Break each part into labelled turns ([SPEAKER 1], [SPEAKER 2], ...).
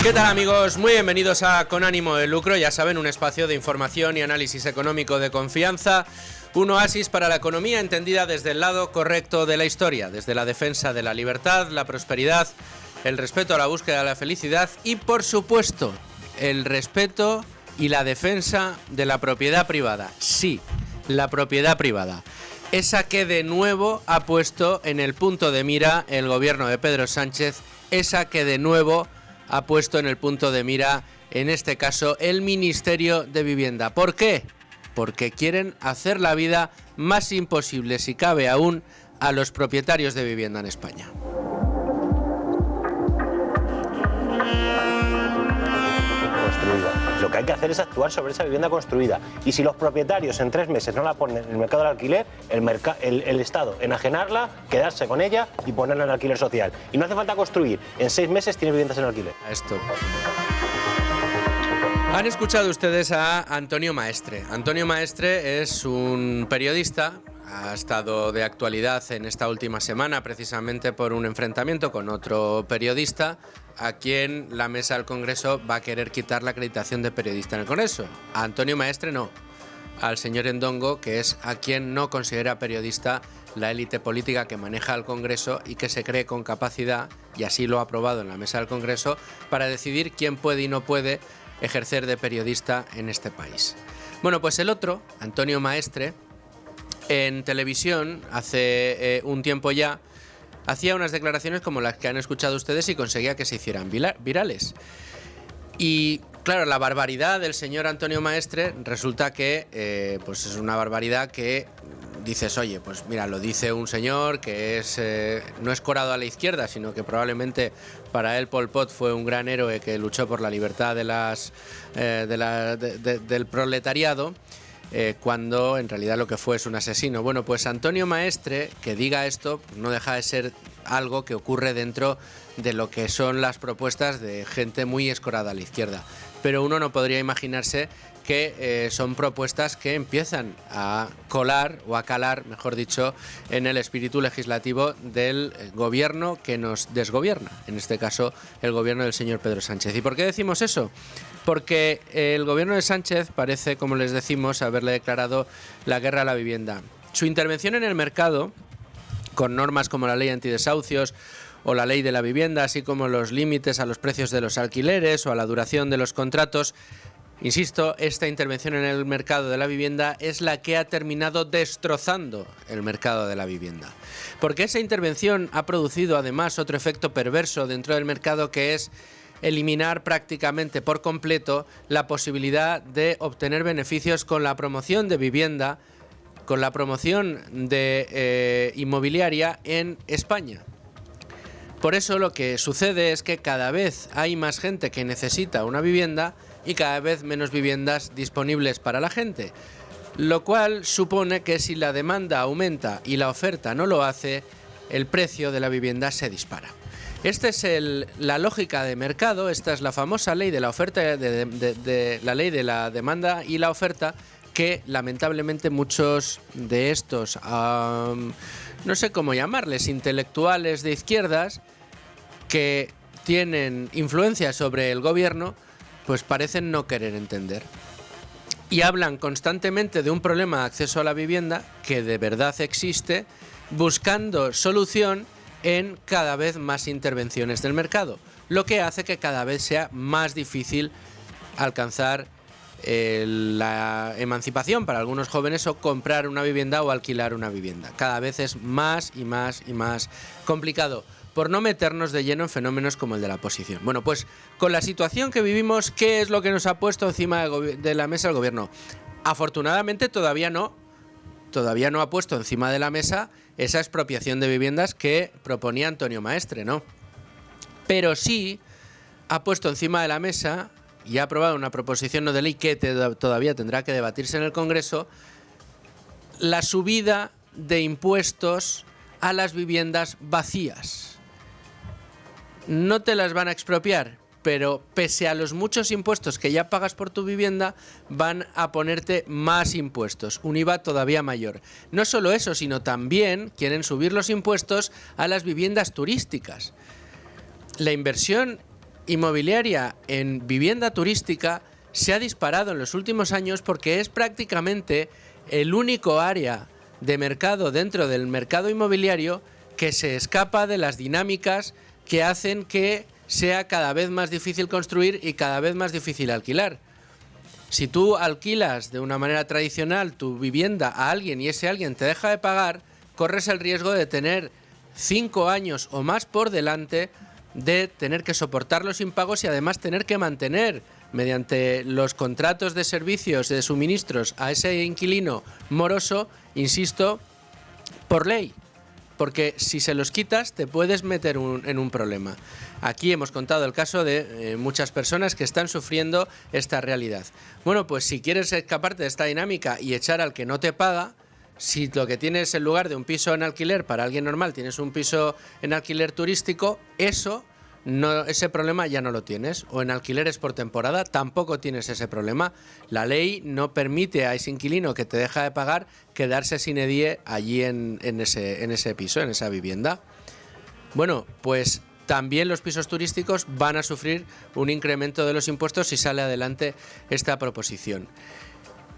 [SPEAKER 1] ¿Qué tal, amigos? Muy bienvenidos a Con Ánimo de Lucro, ya saben, un espacio de información y análisis económico de confianza, un oasis para la economía entendida desde el lado correcto de la historia, desde la defensa de la libertad, la prosperidad, el respeto a la búsqueda de la felicidad y, por supuesto, el respeto y la defensa de la propiedad privada. Sí, la propiedad privada. Esa que de nuevo ha puesto en el punto de mira el gobierno de Pedro Sánchez, esa que de nuevo ha puesto en el punto de mira, en este caso, el Ministerio de Vivienda. ¿Por qué? Porque quieren hacer la vida más imposible, si cabe aún, a los propietarios de vivienda en España.
[SPEAKER 2] Lo que hay que hacer es actuar sobre esa vivienda construida. Y si los propietarios en 3 meses no la ponen en el mercado del alquiler, el Estado enajenarla, quedarse con ella y ponerla en alquiler social. Y no hace falta construir. En 6 meses tiene viviendas en alquiler.
[SPEAKER 1] Esto. Han escuchado ustedes a Antonio Maestre. Antonio Maestre es un periodista. Ha estado de actualidad en esta última semana precisamente por un enfrentamiento con otro periodista a quien la mesa del Congreso va a querer quitar la acreditación de periodista en el Congreso. A Antonio Maestre no, al señor Endongo, que es a quien no considera periodista la élite política que maneja el Congreso y que se cree con capacidad, y así lo ha aprobado en la mesa del Congreso, para decidir quién puede y no puede ejercer de periodista en este país. Bueno, pues el otro, Antonio Maestre, en televisión, hace un tiempo ya, hacía unas declaraciones como las que han escuchado ustedes y conseguía que se hicieran virales. Y claro, la barbaridad del señor Antonio Maestre resulta que pues es una barbaridad que dices, oye, pues mira, lo dice un señor que es no escorado a la izquierda, sino que probablemente para él Pol Pot fue un gran héroe que luchó por la libertad del proletariado. Cuando en realidad lo que fue es un asesino. Bueno, pues Antonio Maestre, que diga esto, no deja de ser algo que ocurre dentro de lo que son las propuestas de gente muy escorada a la izquierda. Pero uno no podría imaginarse que son propuestas que empiezan a colar o a calar, mejor dicho, en el espíritu legislativo del gobierno que nos desgobierna, en este caso el gobierno del señor Pedro Sánchez. ¿Y por qué decimos eso? Porque el gobierno de Sánchez parece, como les decimos, haberle declarado la guerra a la vivienda. Su intervención en el mercado, con normas como la ley antidesahucios o la ley de la vivienda, así como los límites a los precios de los alquileres o a la duración de los contratos. Insisto, esta intervención en el mercado de la vivienda es la que ha terminado destrozando el mercado de la vivienda. Porque esa intervención ha producido además otro efecto perverso dentro del mercado, que es eliminar prácticamente por completo la posibilidad de obtener beneficios con la promoción de vivienda, con la promoción de inmobiliaria en España. Por eso lo que sucede es que cada vez hay más gente que necesita una vivienda y cada vez menos viviendas disponibles para la gente, lo cual supone que si la demanda aumenta y la oferta no lo hace, el precio de la vivienda se dispara. Esta es la lógica de mercado, esta es la famosa ley de la oferta, la ley de la demanda y la oferta, que lamentablemente muchos de estos, no sé cómo llamarles, intelectuales de izquierdas que tienen influencia sobre el gobierno, pues parecen no querer entender. Y hablan constantemente de un problema de acceso a la vivienda que de verdad existe, buscando solución en cada vez más intervenciones del mercado, lo que hace que cada vez sea más difícil alcanzar la emancipación para algunos jóvenes o comprar una vivienda o alquilar una vivienda. Cada vez es más y más y más complicado, por no meternos de lleno en fenómenos como el de la oposición. Bueno, pues con la situación que vivimos, ¿qué es lo que nos ha puesto encima de la mesa el gobierno? Afortunadamente todavía no ha puesto encima de la mesa esa expropiación de viviendas que proponía Antonio Maestre, ¿no? Pero sí ha puesto encima de la mesa y ha aprobado una proposición no de ley que todavía tendrá que debatirse en el Congreso, la subida de impuestos a las viviendas vacías. No te las van a expropiar, pero pese a los muchos impuestos que ya pagas por tu vivienda, van a ponerte más impuestos, un IVA todavía mayor. No solo eso, sino también quieren subir los impuestos a las viviendas turísticas. La inversión inmobiliaria en vivienda turística se ha disparado en los últimos años porque es prácticamente el único área de mercado dentro del mercado inmobiliario que se escapa de las dinámicas que hacen que sea cada vez más difícil construir y cada vez más difícil alquilar. Si tú alquilas de una manera tradicional tu vivienda a alguien y ese alguien te deja de pagar, corres el riesgo de tener 5 años o más por delante de tener que soportar los impagos y además tener que mantener mediante los contratos de servicios de suministros a ese inquilino moroso, insisto, por ley. Porque si se los quitas te puedes meter en un problema. Aquí hemos contado el caso de muchas personas que están sufriendo esta realidad. Bueno, pues si quieres escaparte de esta dinámica y echar al que no te paga, si lo que tienes en lugar de un piso en alquiler para alguien normal, tienes un piso en alquiler turístico, ese problema ya no lo tienes. O en alquileres por temporada tampoco tienes ese problema. La ley no permite a ese inquilino que te deja de pagar quedarse sine die allí en ese piso, en esa vivienda. Bueno, pues también los pisos turísticos van a sufrir un incremento de los impuestos si sale adelante esta proposición.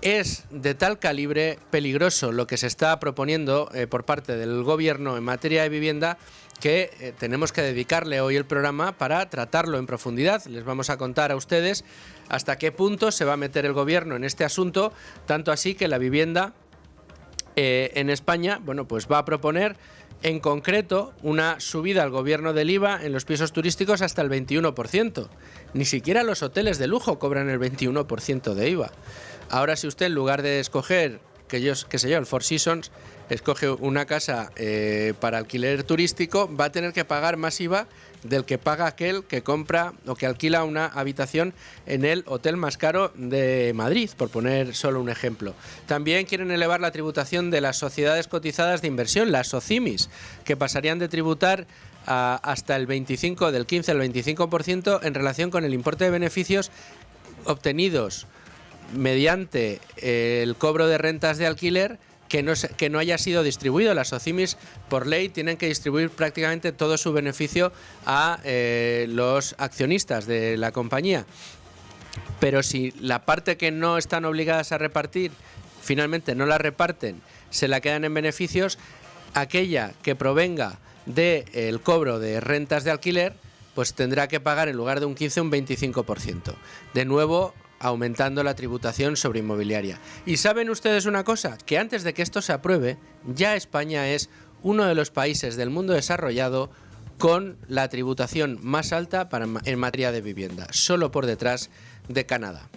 [SPEAKER 1] Es de tal calibre peligroso lo que se está proponiendo por parte del gobierno en materia de vivienda que tenemos que dedicarle hoy el programa para tratarlo en profundidad. Les vamos a contar a ustedes hasta qué punto se va a meter el gobierno en este asunto, tanto así que la vivienda en España, bueno, pues va a proponer en concreto una subida al gobierno del IVA en los pisos turísticos hasta el 21%. Ni siquiera los hoteles de lujo cobran el 21% de IVA. Ahora, si usted en lugar de escoger, qué sé yo, el Four Seasons, escoge una casa para alquiler turístico, va a tener que pagar más IVA del que paga aquel que compra o que alquila una habitación en el hotel más caro de Madrid, por poner solo un ejemplo. También quieren elevar la tributación de las sociedades cotizadas de inversión, las SOCIMIs, que pasarían de tributar hasta del 15 al 25% en relación con el importe de beneficios obtenidos mediante el cobro de rentas de alquiler que no haya sido distribuido. Las SOCIMIs, por ley, tienen que distribuir prácticamente todo su beneficio a los accionistas de la compañía. Pero si la parte que no están obligadas a repartir, finalmente no la reparten, se la quedan en beneficios, aquella que provenga del cobro de rentas de alquiler, pues tendrá que pagar en lugar de un 15, un 25%. De nuevo, aumentando la tributación sobre inmobiliaria. Y ¿saben ustedes una cosa? Que antes de que esto se apruebe, ya España es uno de los países del mundo desarrollado con la tributación más alta en materia de vivienda, solo por detrás de Canadá.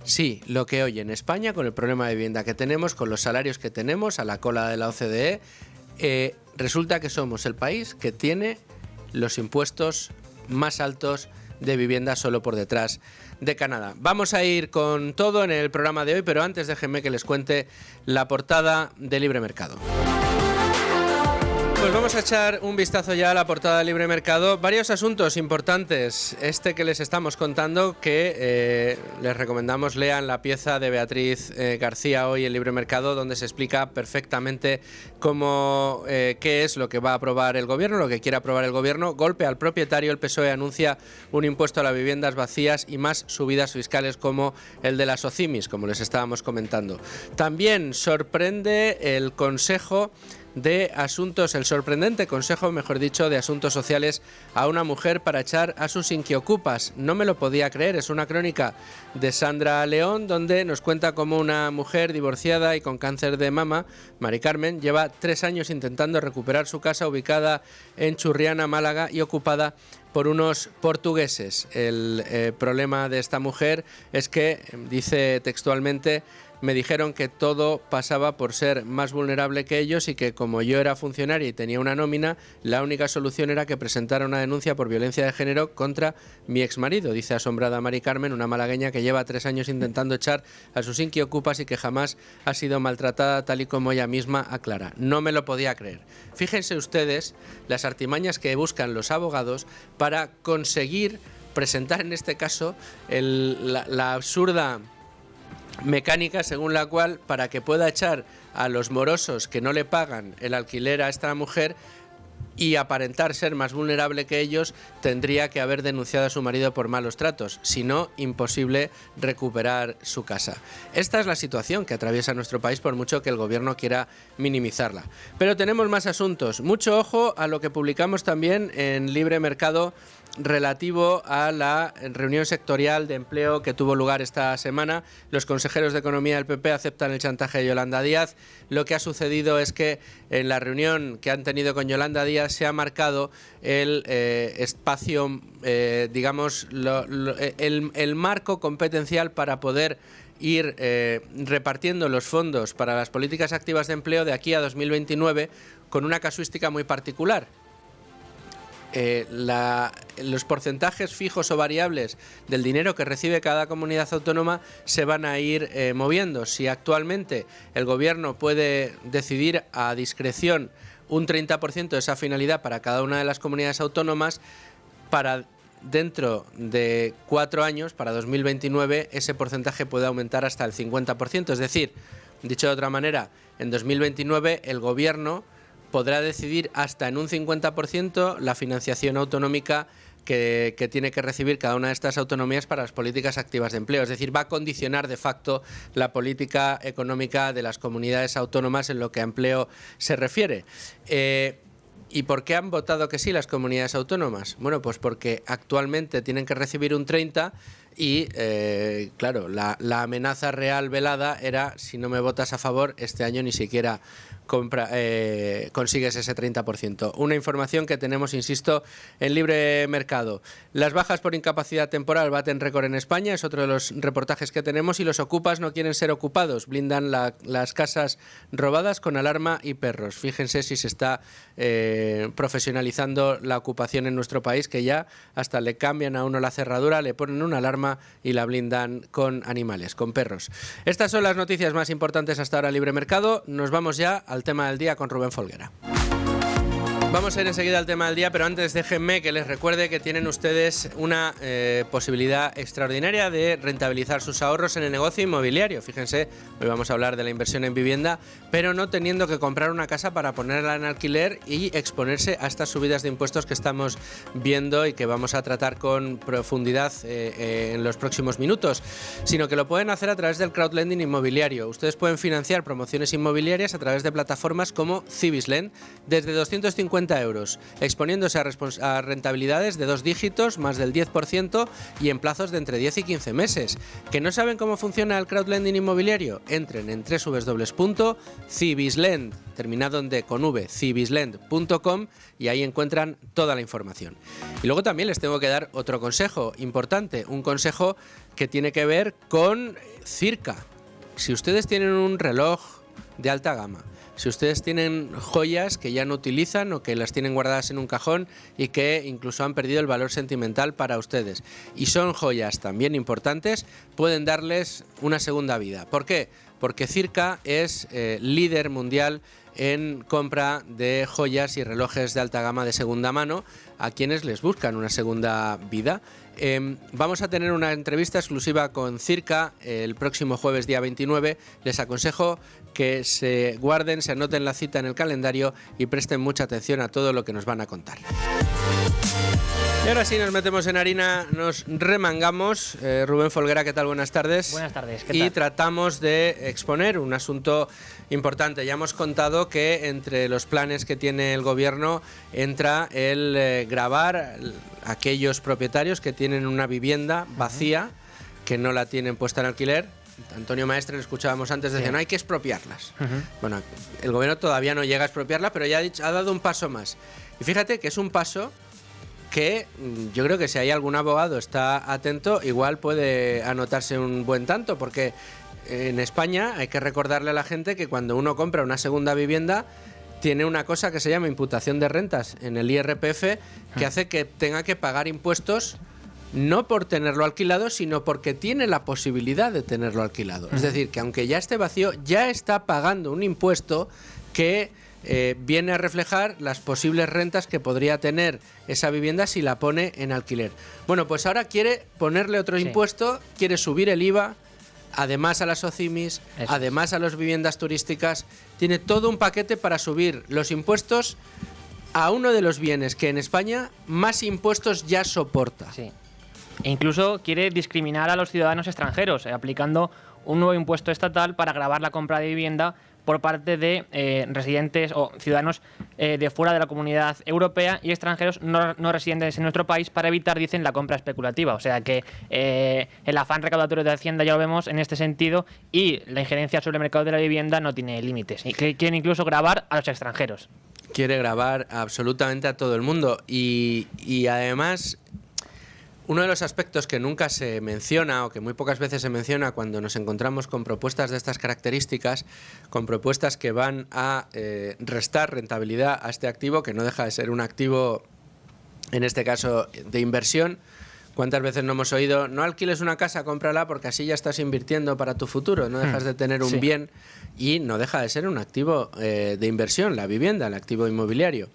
[SPEAKER 1] Sí, lo que oye, en España, con el problema de vivienda que tenemos, con los salarios que tenemos, a la cola de la OCDE, resulta que somos el país que tiene los impuestos más altos de vivienda solo por detrás de Canadá. Vamos a ir con todo en el programa de hoy, pero antes déjenme que les cuente la portada de Libre Mercado. Pues vamos a echar un vistazo ya a la portada de Libre Mercado. Varios asuntos importantes. Que les estamos contando, que les recomendamos lean la pieza de Beatriz García hoy en Libre Mercado, donde se explica perfectamente qué es lo que va a aprobar el gobierno, lo que quiere aprobar el gobierno. Golpe al propietario, el PSOE anuncia un impuesto a las viviendas vacías y más subidas fiscales como el de las SOCIMIs, como les estábamos comentando. También sorprende el Consejo de Asuntos, el sorprendente Consejo, mejor dicho, de Asuntos Sociales a una mujer para echar a sus inquiocupas. No me lo podía creer, es una crónica de Sandra León, donde nos cuenta cómo una mujer divorciada y con cáncer de mama, Mari Carmen, lleva 3 años intentando recuperar su casa ubicada en Churriana, Málaga, y ocupada por unos portugueses. El problema de esta mujer es que, dice textualmente, me dijeron que todo pasaba por ser más vulnerable que ellos y que como yo era funcionaria y tenía una nómina, la única solución era que presentara una denuncia por violencia de género contra mi exmarido, dice asombrada Mari Carmen, una malagueña que lleva 3 años intentando echar a sus inquiocupas y que jamás ha sido maltratada, tal y como ella misma aclara. No me lo podía creer. Fíjense ustedes las artimañas que buscan los abogados para conseguir presentar en este caso la absurda mecánica según la cual, para que pueda echar a los morosos que no le pagan el alquiler a esta mujer, y aparentar ser más vulnerable que ellos, tendría que haber denunciado a su marido por malos tratos. Si no, imposible recuperar su casa. Esta es la situación que atraviesa nuestro país, por mucho que el gobierno quiera minimizarla. Pero tenemos más asuntos. Mucho ojo a lo que publicamos también en Libre Mercado relativo a la reunión sectorial de empleo que tuvo lugar esta semana. Los consejeros de Economía del PP aceptan el chantaje de Yolanda Díaz. Lo que ha sucedido es que en la reunión que han tenido con Yolanda Díaz se ha marcado el espacio, digamos, el marco competencial para poder ir repartiendo los fondos para las políticas activas de empleo de aquí a 2029 con una casuística muy particular. Los porcentajes fijos o variables del dinero que recibe cada comunidad autónoma se van a ir moviendo. Si actualmente el gobierno puede decidir a discreción un 30% de esa finalidad para cada una de las comunidades autónomas, para dentro de 4 años, para 2029, ese porcentaje puede aumentar hasta el 50%. Es decir, dicho de otra manera, en 2029 el gobierno podrá decidir hasta en un 50% la financiación autonómica que tiene que recibir cada una de estas autonomías para las políticas activas de empleo. Es decir, va a condicionar de facto la política económica de las comunidades autónomas en lo que a empleo se refiere. ¿Y por qué han votado que sí las comunidades autónomas? Bueno, pues porque actualmente tienen que recibir un 30% y, claro, la amenaza real velada era: si no me votas a favor, este año ni siquiera consigues ese 30%. Una información que tenemos, insisto, en Libre Mercado. Las bajas por incapacidad temporal baten récord en España, es otro de los reportajes que tenemos, y los ocupas no quieren ser ocupados, blindan las casas robadas con alarma y perros. Fíjense si se está profesionalizando la ocupación en nuestro país, que ya hasta le cambian a uno la cerradura, le ponen una alarma y la blindan con animales, con perros. Estas son las noticias más importantes hasta ahora en Libre Mercado. Nos vamos ya al tema del día con Rubén Folguera. Vamos a ir enseguida al tema del día, pero antes déjenme que les recuerde que tienen ustedes una posibilidad extraordinaria de rentabilizar sus ahorros en el negocio inmobiliario. Fíjense, hoy vamos a hablar de la inversión en vivienda, pero no teniendo que comprar una casa para ponerla en alquiler y exponerse a estas subidas de impuestos que estamos viendo y que vamos a tratar con profundidad en los próximos minutos, sino que lo pueden hacer a través del crowdlending inmobiliario. Ustedes pueden financiar promociones inmobiliarias a través de plataformas como Cibislend desde 250 euros, exponiéndose a rentabilidades de 2 dígitos, más del 10%, y en plazos de entre 10 y 15 meses. ¿Que no saben cómo funciona el crowdlending inmobiliario? Entren en www.cibislend, terminado en D con V, cibislend.com, y ahí encuentran toda la información. Y luego también les tengo que dar otro consejo importante, un consejo que tiene que ver con Circa. Si ustedes tienen un reloj de alta gama, si ustedes tienen joyas que ya no utilizan o que las tienen guardadas en un cajón y que incluso han perdido el valor sentimental para ustedes, y son joyas también importantes, pueden darles una segunda vida. ¿Por qué? Porque Circa es líder mundial en compra de joyas y relojes de alta gama de segunda mano a quienes les buscan una segunda vida. Vamos a tener una entrevista exclusiva con Circa el próximo jueves, día 29. Les aconsejo que se guarden, se anoten la cita en el calendario y presten mucha atención a todo lo que nos van a contar. Y ahora sí nos metemos en harina, nos remangamos. Rubén Folguera, ¿qué tal? Buenas tardes.
[SPEAKER 3] Buenas tardes, ¿qué tal?
[SPEAKER 1] Y tratamos de exponer un asunto importante. Ya hemos contado que entre los planes que tiene el gobierno entra el gravar a aquellos propietarios que tienen una vivienda vacía, que no la tienen puesta en alquiler. Antonio Maestre, lo escuchábamos antes, decía, no hay que expropiarlas. Bueno, el gobierno todavía no llega a expropiarla, pero ya ha dado un paso más. Y fíjate que es un paso que yo creo que si hay algún abogado está atento, igual puede anotarse un buen tanto, porque en España hay que recordarle a la gente que cuando uno compra una segunda vivienda tiene una cosa que se llama imputación de rentas en el IRPF, que hace que tenga que pagar impuestos no por tenerlo alquilado, sino porque tiene la posibilidad de tenerlo alquilado. Es decir, que aunque ya esté vacío, ya está pagando un impuesto que viene a reflejar las posibles rentas que podría tener esa vivienda si la pone en alquiler. Bueno, pues ahora quiere ponerle otro impuesto, quiere subir el IVA, además a las OCIMIS, además a las viviendas turísticas. Tiene todo un paquete para subir los impuestos a uno de los bienes que en España más impuestos ya soporta.
[SPEAKER 3] Sí. E incluso quiere discriminar a los ciudadanos extranjeros, aplicando un nuevo impuesto estatal para gravar la compra de vivienda por parte de residentes o ciudadanos de fuera de la Comunidad Europea y extranjeros no residentes en nuestro país, para evitar, dicen, la compra especulativa. O sea que el afán recaudatorio de Hacienda ya lo vemos en este sentido, y la injerencia sobre el mercado de la vivienda no tiene límites. Y quieren incluso gravar a los extranjeros.
[SPEAKER 1] Quiere gravar absolutamente a todo el mundo y además, uno de los aspectos que nunca se menciona, o que muy pocas veces se menciona cuando nos encontramos con propuestas de estas características, con propuestas que van a restar rentabilidad a este activo, que no deja de ser un activo, en este caso, de inversión. ¿Cuántas veces no hemos oído: no alquiles una casa, cómprala porque así ya estás invirtiendo para tu futuro, no dejas de tener un bien, y no deja de ser un activo de inversión, la vivienda, el activo inmobiliario?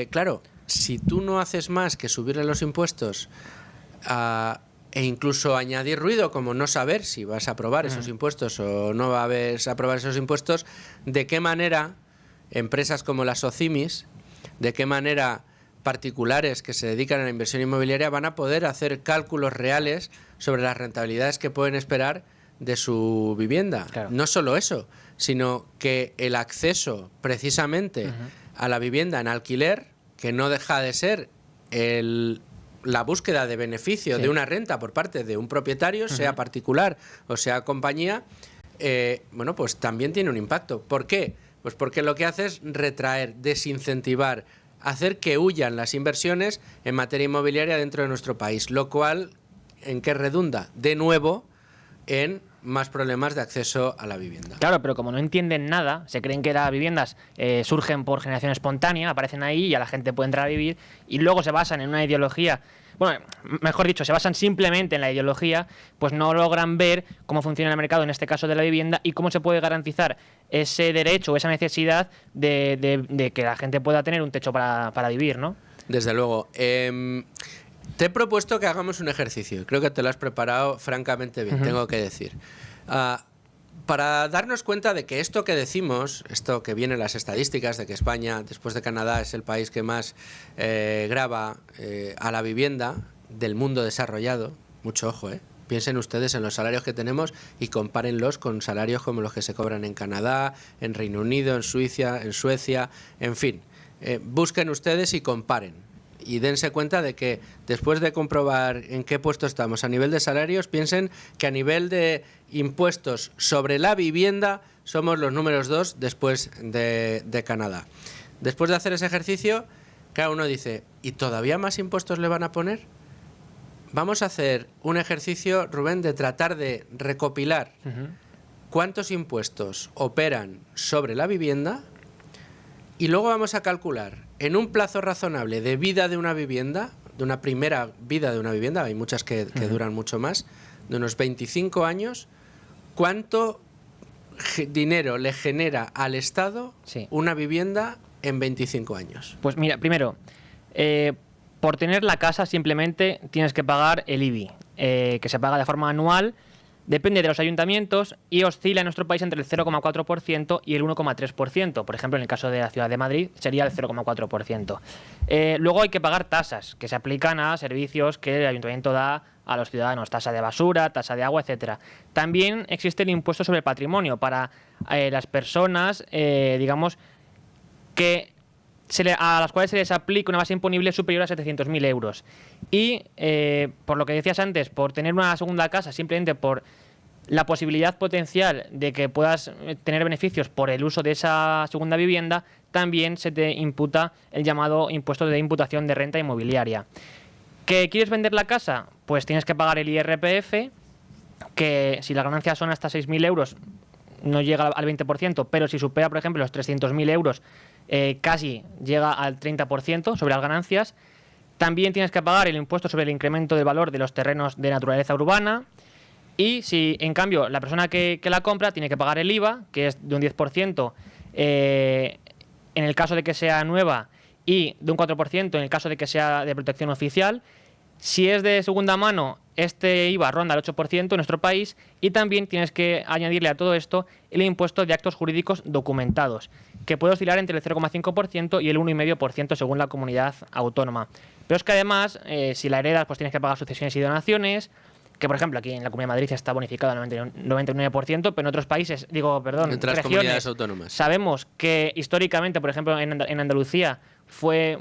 [SPEAKER 1] Claro, si tú no haces más que subirle los impuestos e incluso añadir ruido, como no saber si vas a aprobar esos impuestos o no vas a aprobar esos impuestos, ¿de qué manera empresas como las SOCIMIS, de qué manera particulares que se dedican a la inversión inmobiliaria van a poder hacer cálculos reales sobre las rentabilidades que pueden esperar de su vivienda?
[SPEAKER 3] Claro.
[SPEAKER 1] No solo eso, sino que el acceso precisamente a la vivienda en alquiler, que no deja de ser la búsqueda de beneficio de una renta por parte de un propietario, sea particular o sea compañía, bueno, pues también tiene un impacto. ¿Por qué? Pues porque lo que hace es retraer, desincentivar, hacer que huyan las inversiones en materia inmobiliaria dentro de nuestro país, lo cual, ¿en qué redunda? De nuevo, en más problemas de acceso a la vivienda.
[SPEAKER 3] Claro, pero como no entienden nada, se creen que las viviendas surgen por generación espontánea, aparecen ahí y a la gente puede entrar a vivir, y luego se basan en una ideología, bueno, mejor dicho, se basan simplemente en la ideología, pues no logran ver cómo funciona el mercado, en este caso de la vivienda, y cómo se puede garantizar ese derecho o esa necesidad de que la gente pueda tener un techo para vivir, ¿no?
[SPEAKER 1] Desde luego. Te he propuesto que hagamos un ejercicio. Creo que te lo has preparado francamente bien, tengo que decir. Para darnos cuenta de que esto que decimos, esto que viene en las estadísticas, de que España, después de Canadá, es el país que más grava a la vivienda del mundo desarrollado, mucho ojo, piensen ustedes en los salarios que tenemos y compárenlos con salarios como los que se cobran en Canadá, en Reino Unido, en Suecia, en fin. Busquen ustedes y comparen. Y dense cuenta de que después de comprobar en qué puesto estamos a nivel de salarios, piensen que a nivel de impuestos sobre la vivienda somos los números 2 después de Canadá. Después de hacer ese ejercicio, cada uno dice: ¿y todavía más impuestos le van a poner? Vamos a hacer un ejercicio, Rubén, de tratar de recopilar cuántos impuestos operan sobre la vivienda, y luego vamos a calcular en un plazo razonable de vida de una vivienda, de una primera vida de una vivienda, hay muchas que duran mucho más, de unos 25 años, cuánto dinero le genera al Estado una vivienda en 25 años.
[SPEAKER 3] Pues mira, primero, por tener la casa simplemente tienes que pagar el IBI, que se paga de forma anual. Depende de los ayuntamientos y oscila en nuestro país entre el 0,4% y el 1,3%. Por ejemplo, en el caso de la ciudad de Madrid sería el 0,4%. Luego hay que pagar tasas que se aplican a servicios que el ayuntamiento da a los ciudadanos, tasa de basura, tasa de agua, etcétera. También existe el impuesto sobre el patrimonio para las personas, digamos, que a las cuales se les aplica una base imponible superior a 700.000 euros. Y, por lo que decías antes, por tener una segunda casa, simplemente por la posibilidad potencial de que puedas tener beneficios por el uso de esa segunda vivienda, también se te imputa el llamado impuesto de imputación de renta inmobiliaria. ¿Que quieres vender la casa? Pues tienes que pagar el IRPF, que si las ganancias son hasta 6.000 euros no llega al 20%, pero si supera, por ejemplo, los 300.000 euros, casi llega al 30% sobre las ganancias. También tienes que pagar el impuesto sobre el incremento del valor de los terrenos de naturaleza urbana. Y si, en cambio, la persona que la compra tiene que pagar el IVA, que es de un 10% en el caso de que sea nueva, y de un 4% en el caso de que sea de protección oficial. Si es de segunda mano, este IVA ronda el 8% en nuestro país, y también tienes que añadirle a todo esto el impuesto de actos jurídicos documentados, que puede oscilar entre el 0,5% y el 1,5% según la comunidad autónoma. Pero es que además, si la heredas, pues tienes que pagar sucesiones y donaciones, que por ejemplo aquí en la Comunidad de Madrid está bonificado al 99%, pero en otros países,
[SPEAKER 1] en otras
[SPEAKER 3] regiones,
[SPEAKER 1] comunidades autónomas.
[SPEAKER 3] Sabemos que históricamente, por ejemplo en Andalucía, fue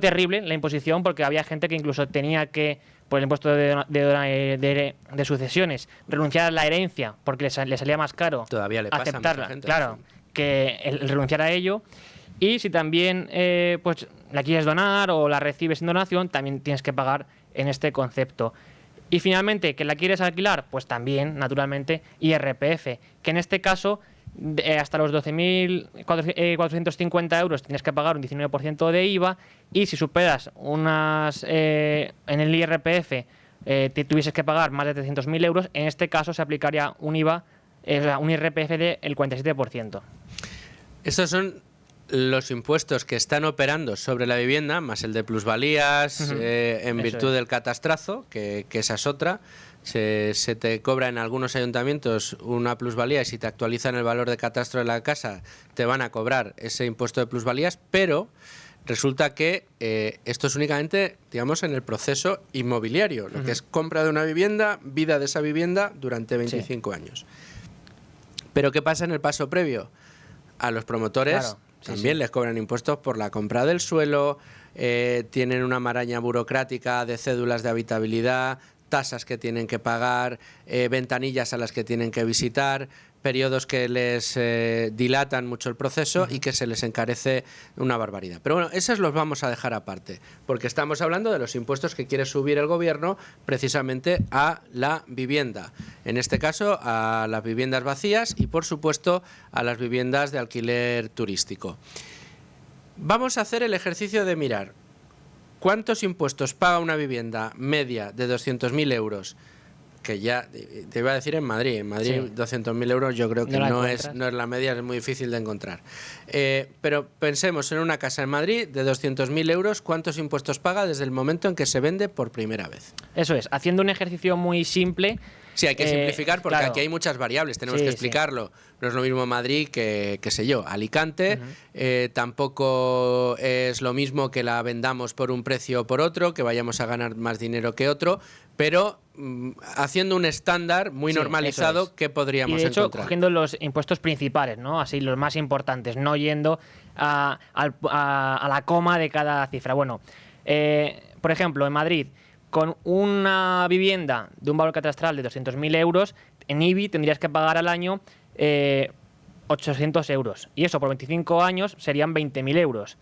[SPEAKER 3] terrible la imposición, porque había gente que incluso tenía que, por el impuesto de sucesiones, renunciar a la herencia porque le salía más caro
[SPEAKER 1] Todavía le pasa
[SPEAKER 3] aceptarla,
[SPEAKER 1] a mucha gente,
[SPEAKER 3] claro,
[SPEAKER 1] sí.
[SPEAKER 3] que el renunciar a ello. Y si también pues la quieres donar o la recibes en donación, también tienes que pagar en este concepto. Y finalmente, que la quieres alquilar, pues también, naturalmente, IRPF, que en este caso hasta los 12.450 euros tienes que pagar un 19% de IVA, y si superas en el IRPF te tuvieses que pagar más de 300.000 euros, en este caso se aplicaría un IVA, un IRPF del 47%.
[SPEAKER 1] Estos son los impuestos que están operando sobre la vivienda, más el de plusvalías, en virtud del catastrazo, que esa es otra. Se te cobra en algunos ayuntamientos una plusvalía, y si te actualizan el valor de catastro de la casa te van a cobrar ese impuesto de plusvalías, pero resulta que esto es únicamente, digamos, en el proceso inmobiliario, lo que es compra de una vivienda, vida de esa vivienda durante 25 años. Pero ¿qué pasa en el paso previo? A los promotores también les cobran impuestos por la compra del suelo, tienen una maraña burocrática de cédulas de habitabilidad, tasas que tienen que pagar, ventanillas a las que tienen que visitar, periodos que les dilatan mucho el proceso y que se les encarece una barbaridad. Pero bueno, esos los vamos a dejar aparte, porque estamos hablando de los impuestos que quiere subir el gobierno precisamente a la vivienda. En este caso, a las viviendas vacías y, por supuesto, a las viviendas de alquiler turístico. Vamos a hacer el ejercicio de mirar cuántos impuestos paga una vivienda media de 200.000 euros, que ya te iba a decir en Madrid. En Madrid 200.000 euros yo creo que no es la media, es muy difícil de encontrar. Pero pensemos en una casa en Madrid de 200.000 euros, ¿cuántos impuestos paga desde el momento en que se vende por primera vez?
[SPEAKER 3] Eso es, haciendo un ejercicio muy simple.
[SPEAKER 1] Sí, hay que simplificar porque aquí hay muchas variables, tenemos que explicarlo. No es lo mismo Madrid que qué sé yo, Alicante. Tampoco es lo mismo que la vendamos por un precio o por otro, que vayamos a ganar más dinero que otro, pero haciendo un estándar muy normalizado, ¿qué podríamos encontrar?
[SPEAKER 3] Y de hecho, cogiendo los impuestos principales, ¿no? Así, los más importantes, no yendo a la coma de cada cifra. Bueno, por ejemplo, en Madrid, con una vivienda de un valor catastral de 200.000 euros, en IBI tendrías que pagar al año 800 euros. Y eso por 25 años serían 20.000 euros.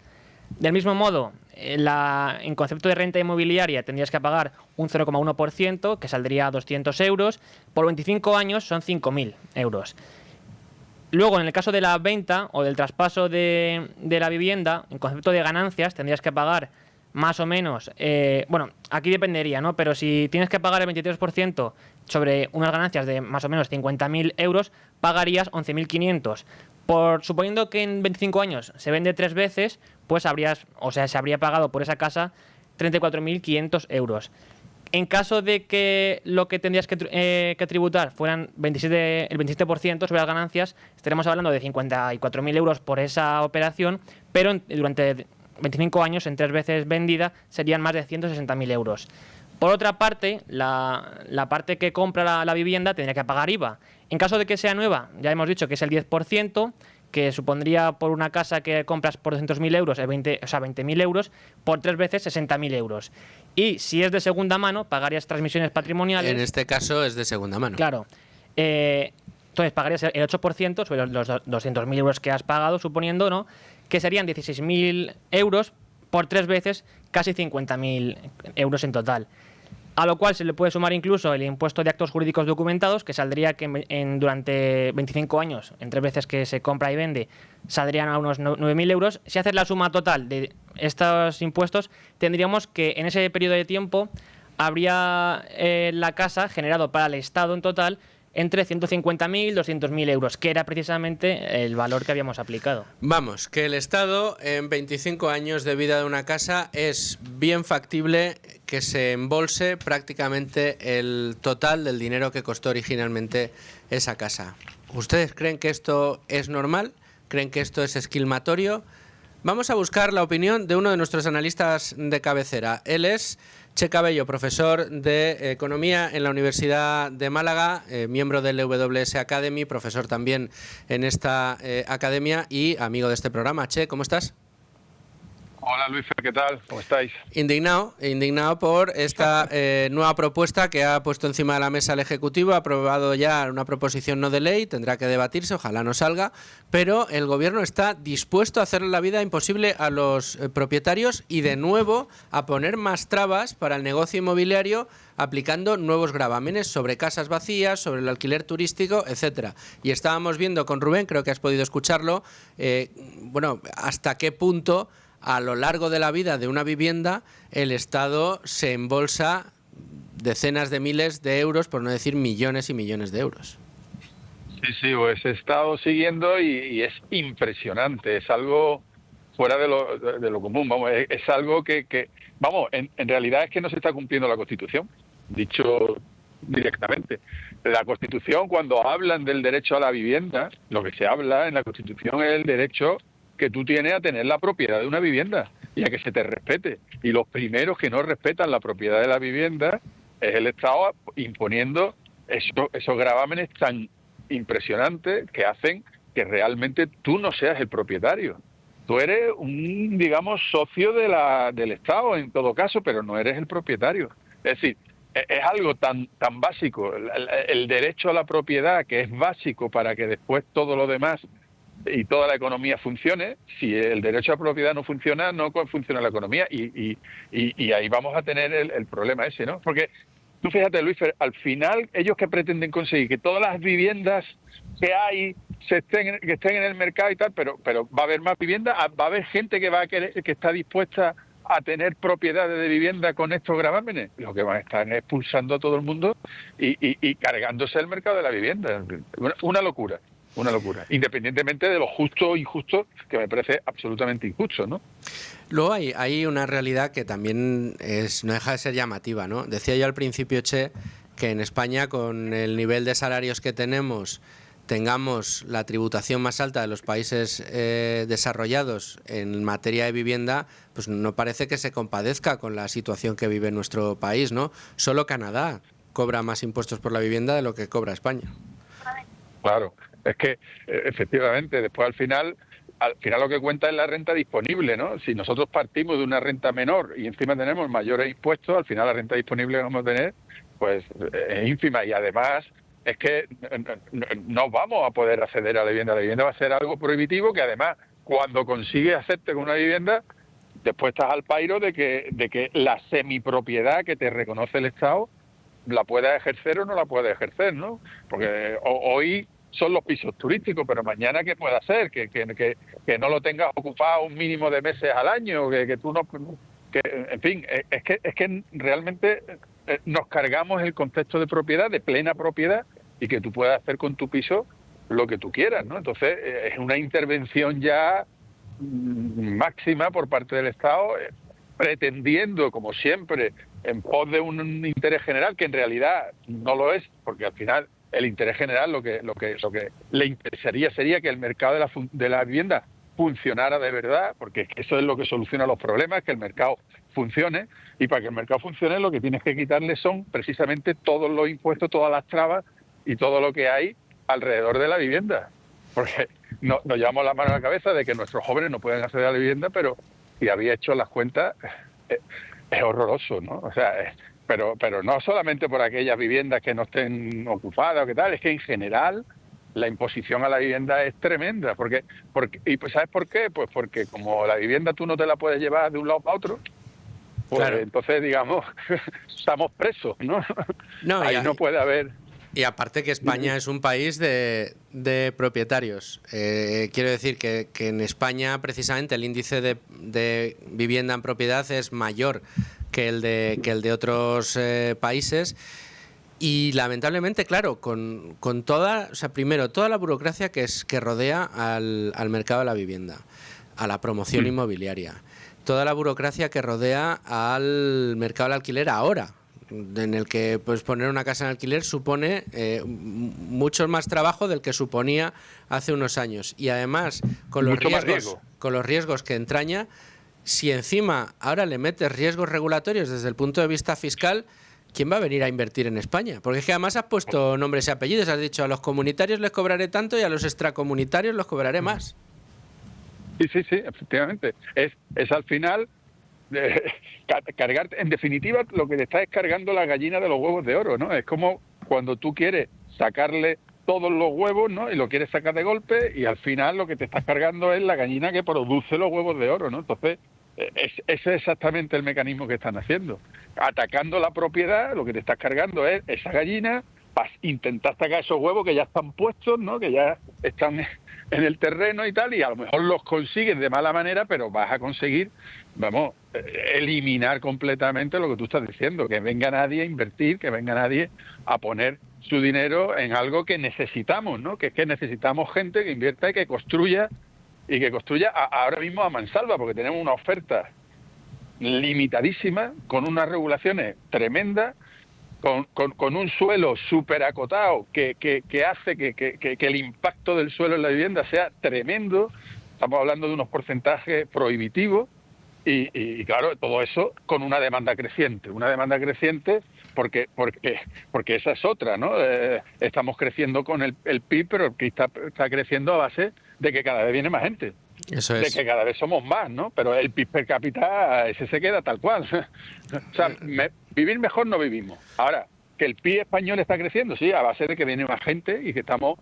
[SPEAKER 3] Del mismo modo, en concepto de renta inmobiliaria tendrías que pagar un 0,1%, que saldría a 200 euros. Por 25 años son 5.000 euros. Luego, en el caso de la venta o del traspaso de la vivienda, en concepto de ganancias tendrías que pagar más o menos, bueno, aquí dependería, ¿no? Pero si tienes que pagar el 23% sobre unas ganancias de más o menos 50.000 euros, pagarías 11.500. Suponiendo que en 25 años se vende 3 veces, pues se habría pagado por esa casa 34.500 euros. En caso de que lo que tendrías que tributar fueran el 27% sobre las ganancias, estaremos hablando de 54.000 euros por esa operación, pero durante 25 años, en 3 veces vendida, serían más de 160.000 euros. Por otra parte, la parte que compra la vivienda tendría que pagar IVA. En caso de que sea nueva, ya hemos dicho que es el 10%, que supondría por una casa que compras por 200.000 euros, 20.000 euros, por 3 veces 60.000 euros. Y si es de segunda mano, pagarías transmisiones patrimoniales.
[SPEAKER 1] En este caso es de segunda mano.
[SPEAKER 3] Claro. Entonces pagarías el 8% sobre los 200.000 euros que has pagado, suponiendo, ¿no?, que serían 16.000 euros por 3 veces, casi 50.000 euros en total. A lo cual se le puede sumar incluso el impuesto de actos jurídicos documentados, que saldría que durante 25 años, en 3 veces que se compra y vende, saldrían a unos 9.000 euros. Si haces la suma total de estos impuestos, tendríamos que en ese periodo de tiempo habría la casa generado para el Estado en total entre 150.000 y 200.000 euros, que era precisamente el valor que habíamos aplicado.
[SPEAKER 1] Vamos, que el Estado en 25 años de vida de una casa es bien factible que se embolse prácticamente el total del dinero que costó originalmente esa casa. ¿Ustedes creen que esto es normal? creen que esto es esquilmatorio. Vamos a buscar la opinión de uno de nuestros analistas de cabecera. Él es Che Cabello, profesor de Economía en la Universidad de Málaga, miembro del WS Academy, profesor también en esta academia y amigo de este programa. Che, ¿cómo estás?
[SPEAKER 4] Hola Luis, ¿qué tal? ¿Cómo estáis?
[SPEAKER 1] Indignado por esta nueva propuesta que ha puesto encima de la mesa el Ejecutivo. Ha aprobado ya una proposición no de ley, tendrá que debatirse, ojalá no salga, pero el Gobierno está dispuesto a hacerle la vida imposible a los propietarios y de nuevo a poner más trabas para el negocio inmobiliario, aplicando nuevos gravámenes sobre casas vacías, sobre el alquiler turístico, etcétera. Y estábamos viendo con Rubén, creo que has podido escucharlo, hasta qué punto a lo largo de la vida de una vivienda el Estado se embolsa decenas de miles de euros, por no decir millones y millones de euros.
[SPEAKER 4] Sí, pues he estado siguiendo y es impresionante, es algo fuera de lo común, vamos, es algo que en realidad es que no se está cumpliendo la Constitución, dicho directamente. La Constitución, cuando hablan del derecho a la vivienda, lo que se habla en la Constitución es el derecho que tú tienes a tener la propiedad de una vivienda y a que se te respete. Y los primeros que no respetan la propiedad de la vivienda es el Estado imponiendo esos gravámenes tan impresionantes que hacen que realmente tú no seas el propietario. Tú eres un, digamos, socio del Estado en todo caso, pero no eres el propietario. Es decir, es algo tan básico, el derecho a la propiedad, que es básico para que después todo lo demás y toda la economía funcione. Si el derecho a propiedad no funciona, no funciona la economía y ahí vamos a tener el problema ese, ¿no? Porque tú fíjate, Luis, al final ellos que pretenden conseguir que todas las viviendas que hay que estén en el mercado y tal, pero va a haber más viviendas, va a haber gente que va a querer, que está dispuesta a tener propiedades de vivienda con estos gravámenes. Lo que van a estar expulsando a todo el mundo y cargándose el mercado de la vivienda. Una locura. Una locura, independientemente de lo justo o injusto, que me parece absolutamente injusto, ¿no?
[SPEAKER 1] Luego hay una realidad que también no deja de ser llamativa, ¿no? Decía yo al principio, Che, que en España, con el nivel de salarios que tenemos, tengamos la tributación más alta de los países desarrollados en materia de vivienda, pues no parece que se compadezca con la situación que vive nuestro país, ¿no? Solo Canadá cobra más impuestos por la vivienda de lo que cobra España.
[SPEAKER 4] Claro. Es que, efectivamente, después al final lo que cuenta es la renta disponible, ¿no? Si nosotros partimos de una renta menor y encima tenemos mayores impuestos, al final la renta disponible que vamos a tener, pues es ínfima. Y además es que no vamos a poder acceder a la vivienda. La vivienda va a ser algo prohibitivo que además, cuando consigues hacerte con una vivienda, después estás al pairo de que la semipropiedad que te reconoce el Estado la puedas ejercer o no la puedes ejercer, ¿no? Porque hoy son los pisos turísticos, pero mañana ¿qué puede hacer? Que no lo tengas ocupado un mínimo de meses al año, que tú no... en fin, es que realmente nos cargamos el concepto de propiedad, de plena propiedad, y que tú puedas hacer con tu piso lo que tú quieras, ¿no? Entonces, es una intervención ya máxima por parte del Estado, pretendiendo, como siempre, en pos de un interés general, que en realidad no lo es, porque al final el interés general lo que le interesaría sería que el mercado de la vivienda funcionara de verdad, porque eso es lo que soluciona los problemas, que el mercado funcione, y para que el mercado funcione lo que tienes que quitarle son precisamente todos los impuestos, todas las trabas y todo lo que hay alrededor de la vivienda, porque nos llevamos la mano a la cabeza de que nuestros jóvenes no pueden acceder a la vivienda, pero si había hecho las cuentas es horroroso, ¿no? O sea, pero no solamente por aquellas viviendas que no estén ocupadas o qué tal, es que en general la imposición a la vivienda es tremenda. ¿Y pues sabes por qué? Pues porque como la vivienda tú no te la puedes llevar de un lado para otro, pues claro, entonces, digamos, estamos presos, ¿no? Ahí no puede haber...
[SPEAKER 1] Y aparte que España es un país de propietarios. Quiero decir que en España precisamente el índice de vivienda en propiedad es mayor que el de otros países. Y lamentablemente, claro, con toda, o sea, primero, toda la burocracia que rodea al mercado de la vivienda, a la promoción inmobiliaria, toda la burocracia que rodea al mercado del alquiler ahora, en el que pues poner una casa en alquiler supone mucho más trabajo del que suponía hace unos años. Y además, con los riesgos que entraña, si encima ahora le metes riesgos regulatorios desde el punto de vista fiscal, ¿quién va a venir a invertir en España? Porque es que además has puesto nombres y apellidos, has dicho a los comunitarios les cobraré tanto y a los extracomunitarios los cobraré más.
[SPEAKER 4] Sí, efectivamente. Es al final cargar, en definitiva, lo que te está es cargando la gallina de los huevos de oro, ¿no? Es como cuando tú quieres sacarle todos los huevos, ¿no? Y lo quieres sacar de golpe y al final lo que te estás cargando es la gallina que produce los huevos de oro, ¿no? Entonces, ese es exactamente el mecanismo que están haciendo. Atacando la propiedad, lo que te estás cargando es esa gallina, para intentar sacar esos huevos que ya están puestos, ¿no? Que ya están en el terreno y tal, y a lo mejor los consigues de mala manera, pero vas a conseguir, eliminar completamente lo que tú estás diciendo, que venga nadie a invertir, que venga nadie a poner su dinero en algo que necesitamos, ¿no? Que es que necesitamos gente que invierta y que construya ahora mismo a mansalva, porque tenemos una oferta limitadísima, con unas regulaciones tremendas, con un suelo súper acotado que hace que el impacto del suelo en la vivienda sea tremendo. Estamos hablando de unos porcentajes prohibitivos y claro, todo eso con una demanda creciente porque esa es otra, ¿no? Estamos creciendo con el PIB, pero el PIB está creciendo a base de que cada vez viene más gente.
[SPEAKER 1] Eso es.
[SPEAKER 4] De que cada vez somos más, ¿no? Pero el PIB per cápita ese se queda tal cual. O sea, vivir mejor no vivimos. Ahora, que el PIB español está creciendo, sí, a base de que viene más gente y que estamos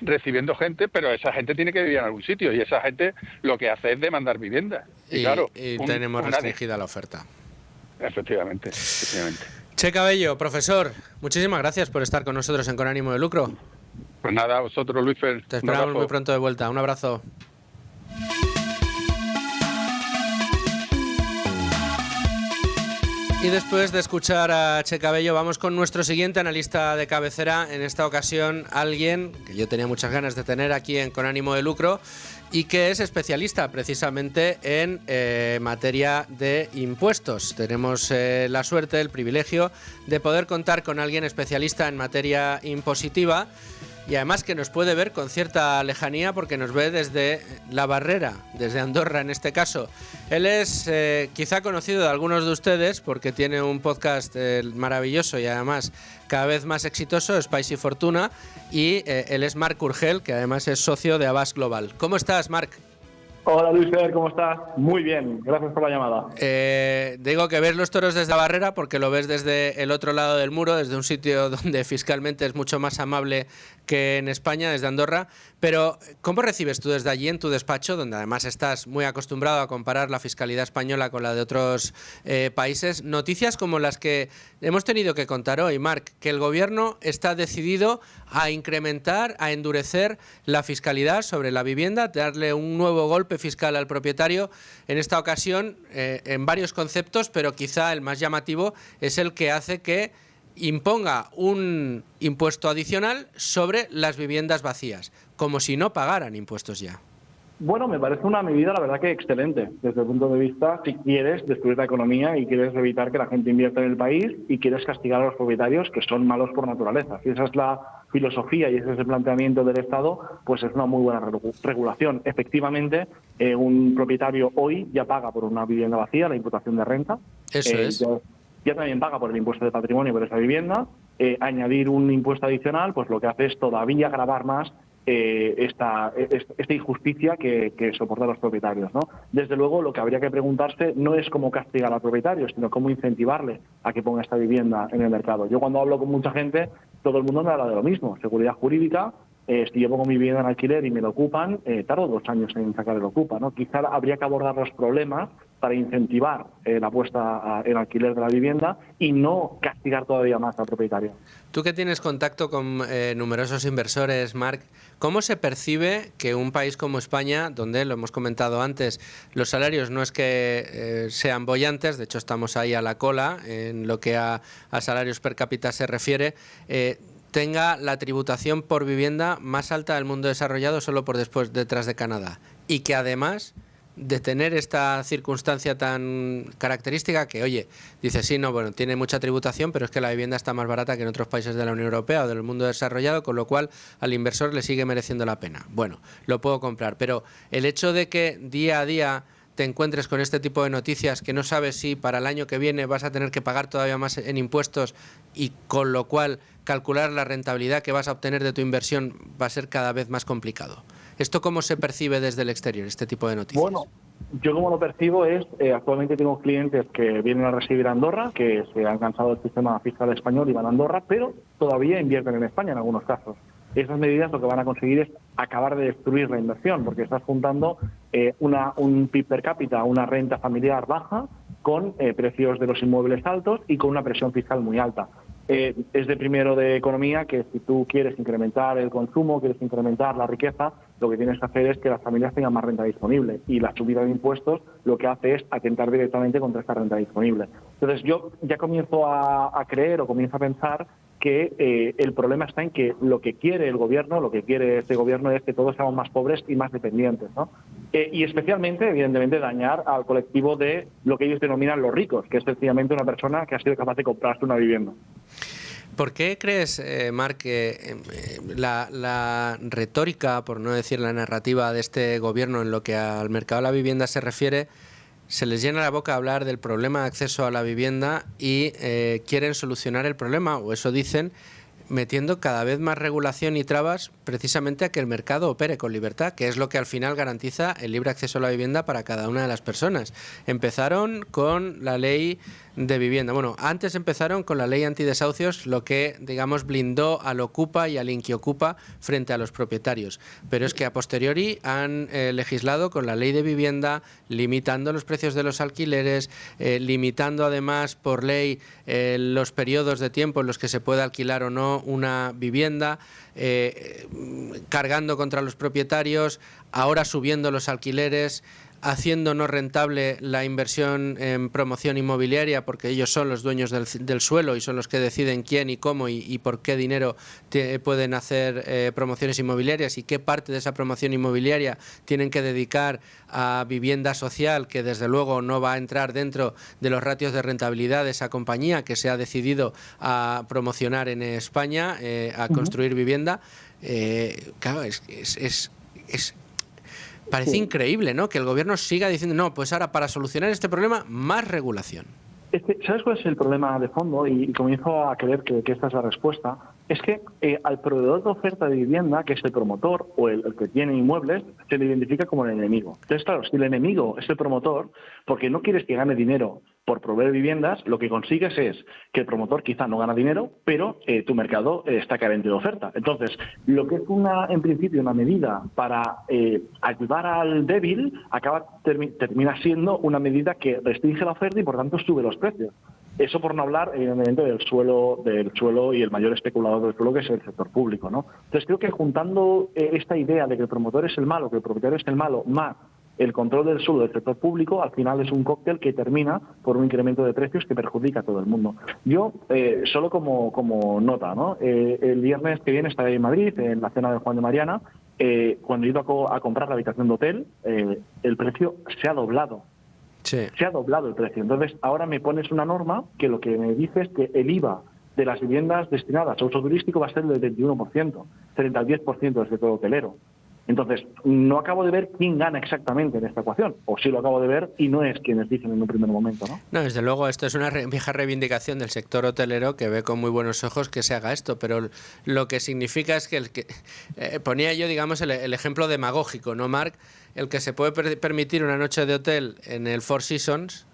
[SPEAKER 4] recibiendo gente, pero esa gente tiene que vivir en algún sitio y esa gente lo que hace es demandar vivienda. Y claro,
[SPEAKER 1] tenemos restringida la oferta.
[SPEAKER 4] Efectivamente.
[SPEAKER 1] Che Cabello, profesor, muchísimas gracias por estar con nosotros en Con Ánimo de Lucro.
[SPEAKER 4] Pues nada, a vosotros, Luisfer.
[SPEAKER 1] Te esperamos muy pronto de vuelta. Un abrazo. Y después de escuchar a Che Cabello, vamos con nuestro siguiente analista de cabecera. En esta ocasión, alguien que yo tenía muchas ganas de tener aquí en Con Ánimo de Lucro y que es especialista precisamente en materia de impuestos. Tenemos la suerte, el privilegio de poder contar con alguien especialista en materia impositiva y además que nos puede ver con cierta lejanía porque nos ve desde la Barrera, desde Andorra en este caso. Él es quizá conocido de algunos de ustedes porque tiene un podcast maravilloso y además cada vez más exitoso, Spicy Fortuna, y él es Marc Urgell, que además es socio de Avast Global. ¿Cómo estás, Marc?
[SPEAKER 5] Hola Luis, ¿cómo estás? Muy bien, gracias por la llamada.
[SPEAKER 1] Digo que ves los toros desde la Barrera porque lo ves desde el otro lado del muro, desde un sitio donde fiscalmente es mucho más amable que en España, desde Andorra. Pero, ¿cómo recibes tú desde allí en tu despacho, donde además estás muy acostumbrado a comparar la fiscalidad española con la de otros países, noticias como las que hemos tenido que contar hoy, Marc, que el gobierno está decidido a incrementar, a endurecer la fiscalidad sobre la vivienda, darle un nuevo golpe fiscal al propietario, en esta ocasión en varios conceptos, pero quizá el más llamativo es el que hace que imponga un impuesto adicional sobre las viviendas vacías, como si no pagaran impuestos ya.
[SPEAKER 5] Bueno, me parece una medida, la verdad, que excelente, desde el punto de vista, si quieres destruir la economía y quieres evitar que la gente invierta en el país y quieres castigar a los propietarios que son malos por naturaleza. Si esa es la filosofía y ese es el planteamiento del Estado, pues es una muy buena regulación. Efectivamente, un propietario hoy ya paga por una vivienda vacía la imputación de renta.
[SPEAKER 1] Eso es.
[SPEAKER 5] Ya también paga por el impuesto de patrimonio por esa vivienda. Añadir un impuesto adicional, pues lo que hace es todavía agravar más esta injusticia que soportan los propietarios, ¿no? Desde luego, lo que habría que preguntarse no es cómo castigar al propietario, sino cómo incentivarle a que ponga esta vivienda en el mercado. Yo cuando hablo con mucha gente, todo el mundo me habla de lo mismo: seguridad jurídica. Si yo pongo mi vivienda en alquiler y me lo ocupan, tardo 2 años en sacar el ocupa, ¿no? Quizá habría que abordar los problemas para incentivar la puesta en alquiler de la vivienda y no castigar todavía más al propietario.
[SPEAKER 1] Tú que tienes contacto con numerosos inversores, Marc, ¿cómo se percibe que un país como España, donde, lo hemos comentado antes, los salarios no es que sean bollantes, de hecho estamos ahí a la cola en lo que a salarios per cápita se refiere, tenga la tributación por vivienda más alta del mundo desarrollado, solo por detrás de Canadá, y que además de tener esta circunstancia tan característica que, oye, dice, sí, no, bueno, tiene mucha tributación, pero es que la vivienda está más barata que en otros países de la Unión Europea o del mundo desarrollado, con lo cual al inversor le sigue mereciendo la pena. Bueno, lo puedo comprar, pero el hecho de que día a día te encuentres con este tipo de noticias que no sabes si para el año que viene vas a tener que pagar todavía más en impuestos y con lo cual calcular la rentabilidad que vas a obtener de tu inversión va a ser cada vez más complicado. ¿Esto cómo se percibe desde el exterior, este tipo de noticias?
[SPEAKER 5] Bueno, yo como lo percibo es, actualmente tengo clientes que vienen a residir a Andorra, que se han cansado del sistema fiscal español y van a Andorra, pero todavía invierten en España en algunos casos. Esas medidas lo que van a conseguir es acabar de destruir la inversión, porque estás juntando un PIB per cápita, una renta familiar baja, con precios de los inmuebles altos y con una presión fiscal muy alta. Es de primero de economía que si tú quieres incrementar el consumo, quieres incrementar la riqueza, lo que tienes que hacer es que las familias tengan más renta disponible, y la subida de impuestos lo que hace es atentar directamente contra esta renta disponible. Entonces yo ya comienzo a creer o comienzo a pensar que el problema está en que lo que quiere el gobierno, lo que quiere este gobierno es que todos seamos más pobres y más dependientes, ¿no? Y especialmente, evidentemente, dañar al colectivo de lo que ellos denominan los ricos, que es sencillamente una persona que ha sido capaz de comprarse una vivienda.
[SPEAKER 1] ¿Por qué crees, Marc, que la retórica, por no decir la narrativa de este gobierno en lo que al mercado de la vivienda se refiere, se les llena la boca a hablar del problema de acceso a la vivienda y quieren solucionar el problema, o eso dicen, metiendo cada vez más regulación y trabas precisamente a que el mercado opere con libertad, que es lo que al final garantiza el libre acceso a la vivienda para cada una de las personas? Empezaron con la ley de vivienda. Bueno, antes empezaron con la ley antidesahucios, lo que, digamos, blindó al ocupa y al inquiocupa frente a los propietarios. Pero es que a posteriori han legislado con la ley de vivienda, limitando los precios de los alquileres, limitando además por ley los periodos de tiempo en los que se puede alquilar o no una vivienda, cargando contra los propietarios, ahora subiendo los alquileres, haciendo no rentable la inversión en promoción inmobiliaria, porque ellos son los dueños del suelo y son los que deciden quién y cómo y por qué dinero pueden hacer promociones inmobiliarias y qué parte de esa promoción inmobiliaria tienen que dedicar a vivienda social, que desde luego no va a entrar dentro de los ratios de rentabilidad de esa compañía que se ha decidido a promocionar en España, a construir vivienda. Claro, parece increíble, ¿no?, que el gobierno siga diciendo, no, pues ahora para solucionar este problema, más regulación.
[SPEAKER 5] ¿Sabes cuál es el problema de fondo? Y comienzo a creer que esta es la respuesta. Es que al proveedor de oferta de vivienda, que es el promotor o el que tiene inmuebles, se le identifica como el enemigo. Entonces, claro, si el enemigo es el promotor, porque no quieres que gane dinero por proveer viviendas, lo que consigues es que el promotor quizá no gana dinero, pero tu mercado está carente de oferta. Entonces, lo que es en principio una medida para ayudar al débil, termina siendo una medida que restringe la oferta y por tanto sube los precios. Eso por no hablar, evidentemente, del suelo y el mayor especulador del suelo, que es el sector público, ¿no? Entonces creo que juntando esta idea de que el promotor es el malo, que el propietario es el malo, más el control del suelo del sector público, al final es un cóctel que termina por un incremento de precios que perjudica a todo el mundo. Yo, solo como nota, ¿no? El viernes que viene estaré en Madrid, en la cena de Juan de Mariana. Cuando he ido a comprar la habitación de hotel, el precio se ha doblado.
[SPEAKER 1] Sí.
[SPEAKER 5] Se ha doblado el precio. Entonces, ahora me pones una norma que lo que me dice es que el IVA de las viviendas destinadas a uso turístico va a ser del 21%, frente al 10% del sector hotelero. Entonces, no acabo de ver quién gana exactamente en esta ecuación, o sí lo acabo de ver y no es quienes dicen en un primer momento, ¿no?
[SPEAKER 1] No, desde luego, esto es una vieja reivindicación del sector hotelero que ve con muy buenos ojos que se haga esto, pero lo que significa es que ponía yo, digamos, el ejemplo demagógico, ¿no, Marc? El que se puede permitir una noche de hotel en el Four Seasons,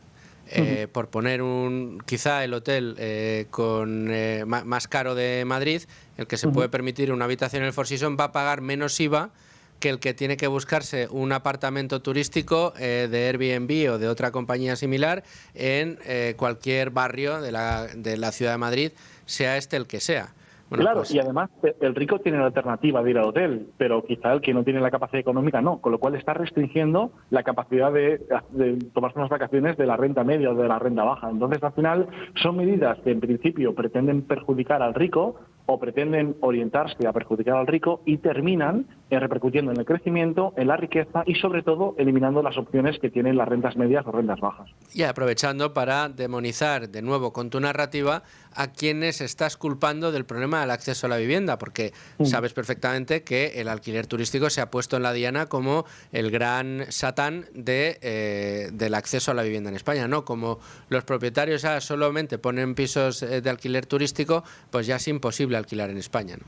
[SPEAKER 1] por poner quizá el hotel más caro de Madrid, el que se puede permitir una habitación en el Four Seasons va a pagar menos IVA que el que tiene que buscarse un apartamento turístico de Airbnb o de otra compañía similar en cualquier barrio de la ciudad de Madrid, sea este el que sea. Bueno,
[SPEAKER 5] claro,
[SPEAKER 1] pues,
[SPEAKER 5] y además el rico tiene la alternativa de ir al hotel, pero quizá el que no tiene la capacidad económica no, con lo cual está restringiendo la capacidad de tomarse unas vacaciones de la renta media o de la renta baja. Entonces, al final, son medidas que en principio pretenden perjudicar al rico o pretenden orientarse a perjudicar al rico y terminan repercutiendo en el crecimiento, en la riqueza y sobre todo eliminando las opciones que tienen las rentas medias o rentas bajas.
[SPEAKER 1] Y aprovechando para demonizar de nuevo con tu narrativa a quienes estás culpando del problema del acceso a la vivienda, porque sabes perfectamente que el alquiler turístico se ha puesto en la diana como el gran satán del acceso a la vivienda en España, ¿no? Como los propietarios solamente ponen pisos de alquiler turístico, pues ya es imposible alquilar en España, ¿no?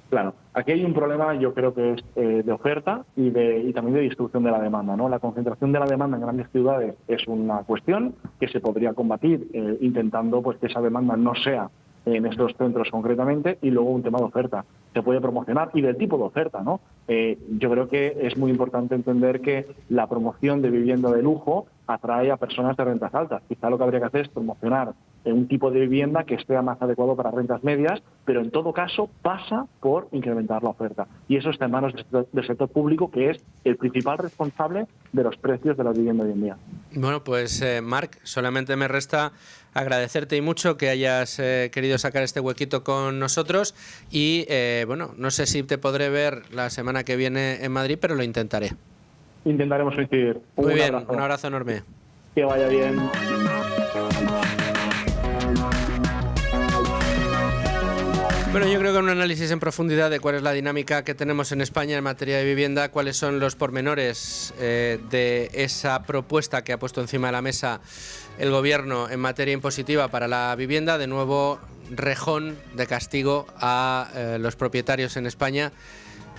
[SPEAKER 5] Claro, aquí hay un problema, yo creo que es de oferta y también de distribución de la demanda, ¿no? La concentración de la demanda en grandes ciudades es una cuestión que se podría combatir intentando pues que esa demanda no sea en estos centros concretamente, y luego un tema de oferta. Se puede promocionar y del tipo de oferta, ¿no? Yo creo que es muy importante entender que la promoción de vivienda de lujo atrae a personas de rentas altas. Quizá lo que habría que hacer es promocionar un tipo de vivienda que esté más adecuado para rentas medias, pero en todo caso pasa por incrementar la oferta. Y eso está en manos del sector público, que es el principal responsable de los precios de la vivienda hoy en día.
[SPEAKER 1] Bueno, pues Marc, solamente me resta agradecerte y mucho que hayas querido sacar este huequito con nosotros y bueno, no sé si te podré ver la semana que viene en Madrid, pero lo intentaré.
[SPEAKER 5] Intentaremos coincidir.
[SPEAKER 1] Muy bien, un abrazo enorme.
[SPEAKER 5] Que vaya bien.
[SPEAKER 1] Bueno, yo creo que un análisis en profundidad de cuál es la dinámica que tenemos en España en materia de vivienda, cuáles son los pormenores de esa propuesta que ha puesto encima de la mesa el Gobierno en materia impositiva para la vivienda, de nuevo rejón de castigo a los propietarios en España.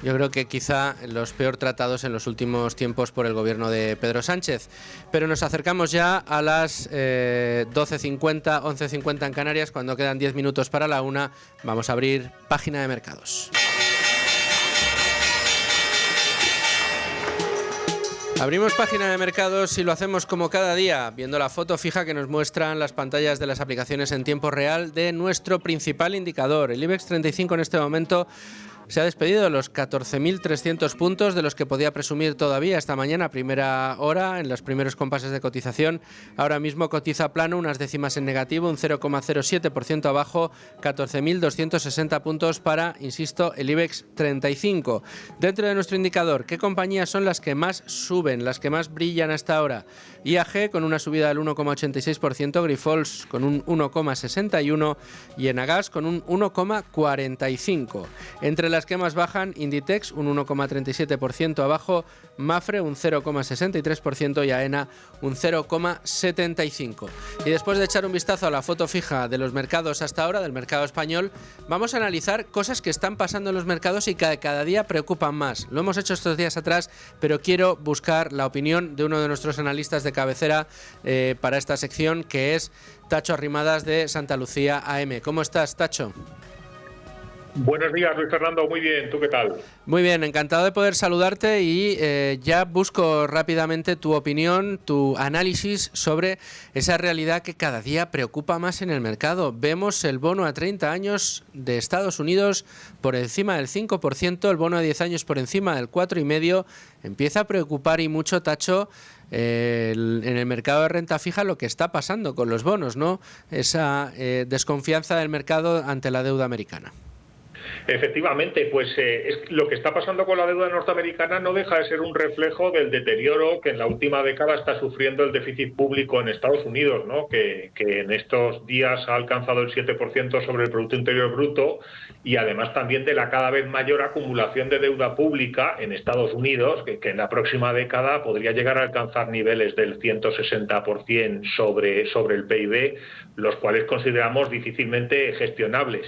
[SPEAKER 1] Yo creo que quizá los peor tratados en los últimos tiempos por el gobierno de Pedro Sánchez. Pero nos acercamos ya a las 12:50, 11:50 en Canarias, cuando quedan 10 minutos para la 1. Vamos a abrir página de mercados. Abrimos página de mercados y lo hacemos como cada día, viendo la foto fija que nos muestran las pantallas de las aplicaciones en tiempo real de nuestro principal indicador. El IBEX 35 en este momento se ha despedido de los 14.300 puntos de los que podía presumir todavía esta mañana a primera hora en los primeros compases de cotización. Ahora mismo cotiza plano, unas décimas en negativo, un 0,07% abajo, 14.260 puntos para, insisto, el IBEX 35. Dentro de nuestro indicador, ¿qué compañías son las que más suben, las que más brillan hasta ahora? IAG con una subida del 1,86%, Grifols con un 1,61% y Enagas con un 1,45%. Entre las que más bajan, Inditex un 1,37% abajo, Mafre un 0,63% y AENA un 0,75%. Y después de echar un vistazo a la foto fija de los mercados hasta ahora, del mercado español, vamos a analizar cosas que están pasando en los mercados y que cada día preocupan más. Lo hemos hecho estos días atrás, pero quiero buscar la opinión de uno de nuestros analistas de cabecera para esta sección, que es Tacho Arrimadas de Santa Lucía AM. ¿Cómo estás, Tacho?
[SPEAKER 6] Buenos días, Luis Fernando. Muy bien, ¿tú qué tal?
[SPEAKER 1] Muy bien, encantado de poder saludarte y ya busco rápidamente tu opinión, tu análisis sobre esa realidad que cada día preocupa más en el mercado. Vemos el bono a 30 años de Estados Unidos por encima del 5%, el bono a 10 años por encima del 4,5%. Empieza a preocupar y mucho, Tacho, en el mercado de renta fija lo que está pasando con los bonos, ¿no? Esa desconfianza del mercado ante la deuda americana.
[SPEAKER 6] Efectivamente, pues lo que está pasando con la deuda norteamericana no deja de ser un reflejo del deterioro que en la última década está sufriendo el déficit público en Estados Unidos, ¿no? Que en estos días ha alcanzado el 7% sobre el Producto Interior Bruto, y además también de la cada vez mayor acumulación de deuda pública en Estados Unidos, que en la próxima década podría llegar a alcanzar niveles del 160% sobre el PIB, los cuales consideramos difícilmente gestionables.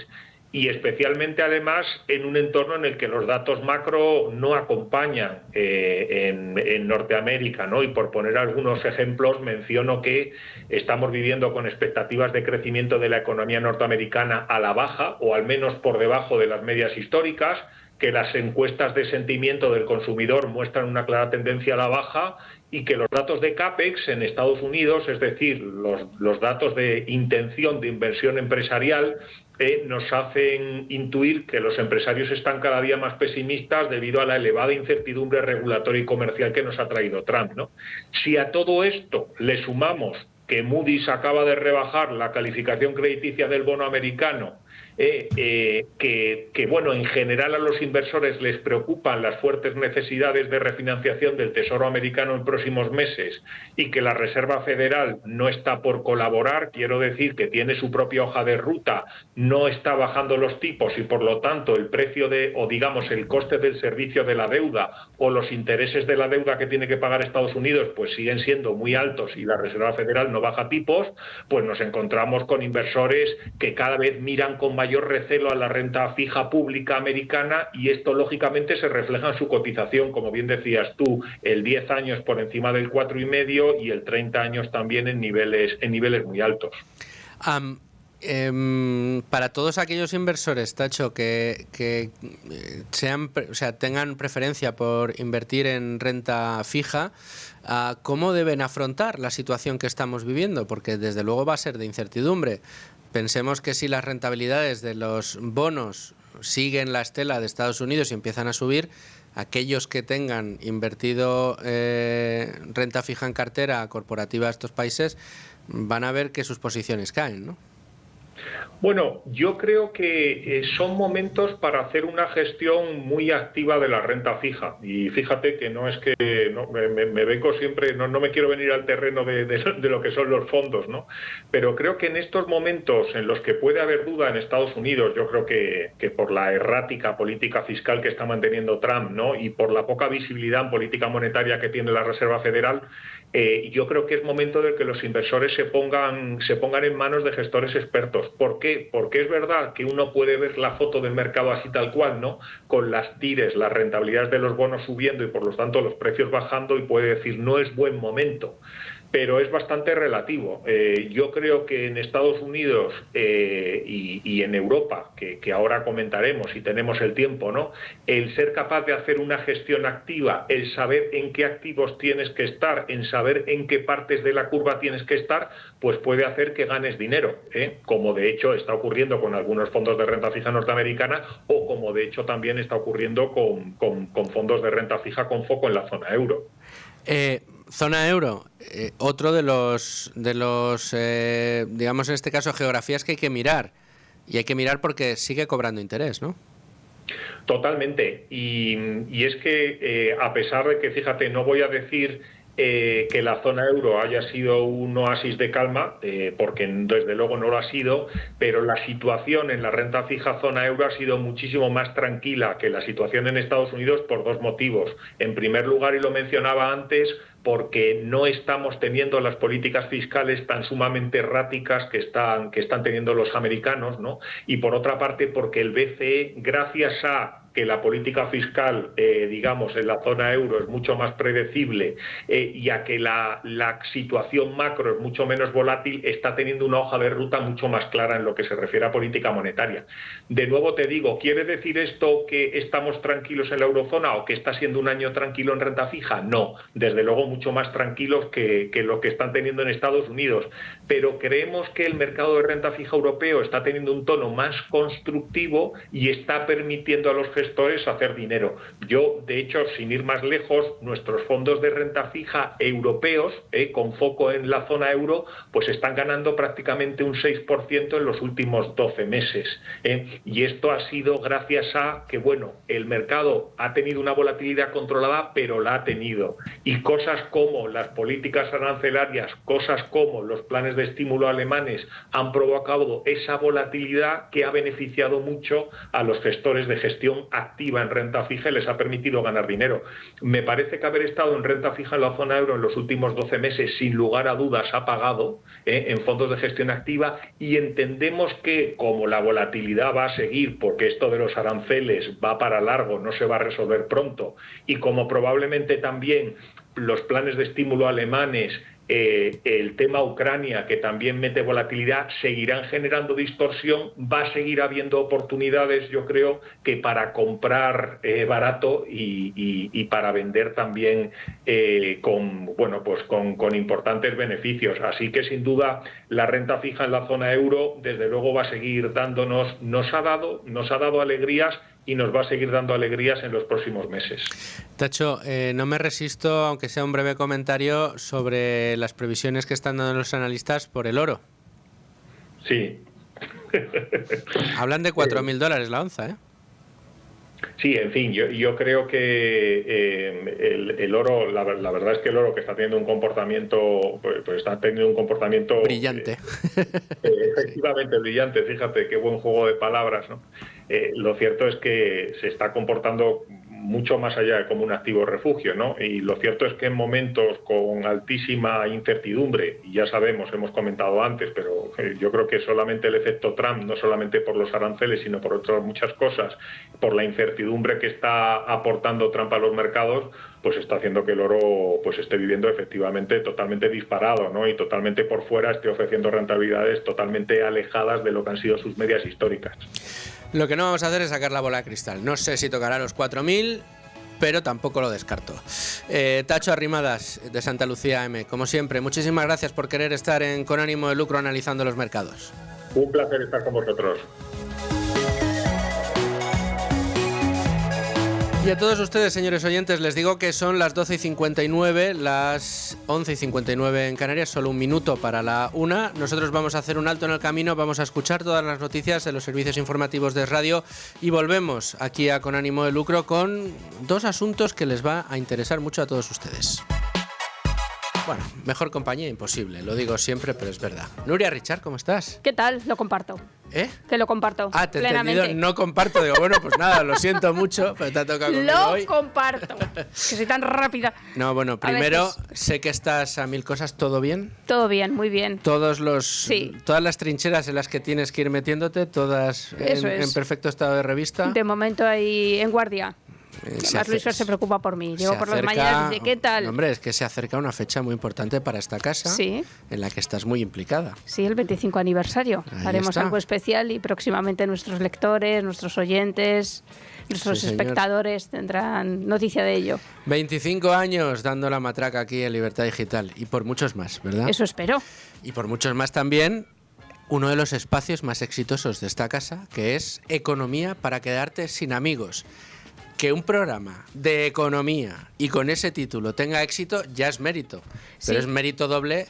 [SPEAKER 6] Y especialmente, además, en un entorno en el que los datos macro no acompañan en Norteamérica, ¿no? Y por poner algunos ejemplos, menciono que estamos viviendo con expectativas de crecimiento de la economía norteamericana a la baja, o al menos por debajo de las medias históricas, que las encuestas de sentimiento del consumidor muestran una clara tendencia a la baja, y que los datos de CAPEX en Estados Unidos, es decir, los datos de intención de inversión empresarial, nos hacen intuir que los empresarios están cada día más pesimistas debido a la elevada incertidumbre regulatoria y comercial que nos ha traído Trump, ¿no? Si a todo esto le sumamos que Moody's acaba de rebajar la calificación crediticia del bono americano que bueno, en general a los inversores les preocupan las fuertes necesidades de refinanciación del Tesoro americano en próximos meses y que la Reserva Federal no está por colaborar, quiero decir que tiene su propia hoja de ruta, no está bajando los tipos y por lo tanto el precio o digamos el coste del servicio de la deuda o los intereses de la deuda que tiene que pagar Estados Unidos pues siguen siendo muy altos y la Reserva Federal no baja tipos, pues nos encontramos con inversores que cada vez miran con mayor recelo a la renta fija pública americana y esto lógicamente se refleja en su cotización, como bien decías tú, el 10 años por encima del 4,5 y el 30 años también en niveles muy altos.
[SPEAKER 1] Para todos aquellos inversores, Tacho, que tengan preferencia por invertir en renta fija, ¿cómo deben afrontar la situación que estamos viviendo? Porque desde luego va a ser de incertidumbre. Pensemos que si las rentabilidades de los bonos siguen la estela de Estados Unidos y empiezan a subir, aquellos que tengan invertido renta fija en cartera corporativa de estos países van a ver que sus posiciones caen, ¿no?
[SPEAKER 6] Bueno, yo creo que son momentos para hacer una gestión muy activa de la renta fija. Y fíjate que no es que me vengo siempre, no me quiero venir al terreno de lo que son los fondos, ¿no? Pero creo que en estos momentos en los que puede haber duda en Estados Unidos, yo creo que por la errática política fiscal que está manteniendo Trump, ¿no? Y por la poca visibilidad en política monetaria que tiene la Reserva Federal, yo creo que es momento de que los inversores se pongan en manos de gestores expertos. ¿Por qué? Porque es verdad que uno puede ver la foto del mercado así tal cual, ¿no? Con las tires, las rentabilidades de los bonos subiendo y por lo tanto los precios bajando y puede decir no es buen momento. Pero es bastante relativo. Yo creo que en Estados Unidos y en Europa, que ahora comentaremos si tenemos el tiempo, ¿no? El ser capaz de hacer una gestión activa, el saber en qué activos tienes que estar, en saber en qué partes de la curva tienes que estar, pues puede hacer que ganes dinero, como de hecho está ocurriendo con algunos fondos de renta fija norteamericana o como de hecho también está ocurriendo con fondos de renta fija con foco en la zona euro.
[SPEAKER 1] Zona euro, otro de los digamos en este caso geografías que hay que mirar, y hay que mirar porque sigue cobrando interés, ¿no?
[SPEAKER 6] Totalmente, y es que a pesar de que, fíjate, no voy a decir que la zona euro haya sido un oasis de calma, porque desde luego no lo ha sido, pero la situación en la renta fija zona euro ha sido muchísimo más tranquila que la situación en Estados Unidos por dos motivos. En primer lugar, y lo mencionaba antes, porque no estamos teniendo las políticas fiscales tan sumamente erráticas que están teniendo los americanos, ¿no? Y por otra parte, porque el BCE, gracias a que la política fiscal, digamos, en la zona euro es mucho más predecible y a que la situación macro es mucho menos volátil, está teniendo una hoja de ruta mucho más clara en lo que se refiere a política monetaria. De nuevo te digo, ¿quiere decir esto que estamos tranquilos en la eurozona o que está siendo un año tranquilo en renta fija? No, desde luego mucho más tranquilos que lo que están teniendo en Estados Unidos. Pero creemos que el mercado de renta fija europeo está teniendo un tono más constructivo y está permitiendo a los gestores hacer dinero. Yo, de hecho, sin ir más lejos, nuestros fondos de renta fija europeos, con foco en la zona euro, pues están ganando prácticamente un 6% en los últimos 12 meses. Y esto ha sido gracias a que, bueno, el mercado ha tenido una volatilidad controlada, pero la ha tenido. Y cosas como las políticas arancelarias, cosas como los planes de estímulo alemanes han provocado esa volatilidad que ha beneficiado mucho a los gestores de gestión activa en renta fija y les ha permitido ganar dinero. Me parece que haber estado en renta fija en la zona euro en los últimos 12 meses, sin lugar a dudas, ha pagado en fondos de gestión activa, y entendemos que como la volatilidad va a seguir, porque esto de los aranceles va para largo, no se va a resolver pronto, y como probablemente también los planes de estímulo alemanes, el tema Ucrania, que también mete volatilidad, seguirán generando distorsión, va a seguir habiendo oportunidades, yo creo, que para comprar barato y para vender también con importantes beneficios. Así que sin duda la renta fija en la zona euro desde luego va a seguir dándonos, nos ha dado alegrías y nos va a seguir dando alegrías en los próximos meses.
[SPEAKER 1] Tacho, no me resisto, aunque sea un breve comentario, sobre las previsiones que están dando los analistas por el oro.
[SPEAKER 6] Sí.
[SPEAKER 1] Hablan de $4.000 la onza, ¿eh?
[SPEAKER 6] Sí, en fin, yo creo que el oro, la verdad es que el oro que está teniendo un comportamiento, pues está teniendo un comportamiento
[SPEAKER 1] brillante.
[SPEAKER 6] Efectivamente brillante, fíjate qué buen juego de palabras, ¿no? Lo cierto es que se está comportando mucho más allá de como un activo refugio, ¿no? Y lo cierto es que en momentos con altísima incertidumbre, y ya sabemos, hemos comentado antes, pero yo creo que solamente el efecto Trump, no solamente por los aranceles, sino por otras muchas cosas, por la incertidumbre que está aportando Trump a los mercados, pues está haciendo que el oro pues esté viviendo efectivamente totalmente disparado, ¿no? Y totalmente por fuera esté ofreciendo rentabilidades totalmente alejadas de lo que han sido sus medias históricas.
[SPEAKER 1] Lo que no vamos a hacer es sacar la bola de cristal. No sé si tocará los 4.000, pero tampoco lo descarto. Tacho Arrimadas, de Santa Lucía M. Como siempre, muchísimas gracias por querer estar en Con Ánimo de Lucro analizando los mercados.
[SPEAKER 6] Un placer estar con vosotros.
[SPEAKER 1] Y a todos ustedes, señores oyentes, les digo que son las 12:59, las 11:59 en Canarias, solo un minuto para la 1. Nosotros vamos a hacer un alto en el camino, vamos a escuchar todas las noticias de los servicios informativos de radio y volvemos aquí a Con Ánimo de Lucro con dos asuntos que les va a interesar mucho a todos ustedes. Bueno, mejor compañía imposible, lo digo siempre, pero es verdad. Nuria Richard, ¿cómo estás?
[SPEAKER 7] ¿Qué tal? Lo comparto.
[SPEAKER 1] ¿Eh?
[SPEAKER 7] Que lo comparto.
[SPEAKER 1] Ah, te he
[SPEAKER 7] plenamente.
[SPEAKER 1] entendido, no comparto. Digo, bueno, pues nada, lo siento mucho, pero te ha tocado conmigo
[SPEAKER 7] Lo
[SPEAKER 1] hoy.
[SPEAKER 7] comparto. Que soy tan rápida.
[SPEAKER 1] No, bueno,
[SPEAKER 7] A
[SPEAKER 1] primero,
[SPEAKER 7] veces.
[SPEAKER 1] sé que estás a mil cosas, ¿todo bien?
[SPEAKER 7] Todo bien, muy bien.
[SPEAKER 1] Todas las trincheras en las que tienes que ir metiéndote, todas
[SPEAKER 7] Eso es.
[SPEAKER 1] en perfecto estado de revista.
[SPEAKER 7] De momento ahí en guardia. Además, Luis Fer se preocupa por mí. Llego por las mañanas y dice, ¿qué tal?
[SPEAKER 1] No, hombre, es que se acerca una fecha muy importante para esta casa,
[SPEAKER 7] Sí.
[SPEAKER 1] en la que estás muy implicada.
[SPEAKER 7] Sí, el 25 aniversario.
[SPEAKER 1] Ahí
[SPEAKER 7] Haremos
[SPEAKER 1] está.
[SPEAKER 7] algo especial y próximamente nuestros lectores, nuestros oyentes, nuestros
[SPEAKER 1] Sí, señor.
[SPEAKER 7] espectadores tendrán noticia de ello.
[SPEAKER 1] 25 años dando la matraca aquí en Libertad Digital y por muchos más, ¿verdad?
[SPEAKER 7] Eso espero.
[SPEAKER 1] Y por muchos más también, uno de los espacios más exitosos de esta casa, que es Economía para quedarte sin amigos. Que un programa de economía y con ese título tenga éxito ya es mérito, pero
[SPEAKER 7] Sí.
[SPEAKER 1] es mérito doble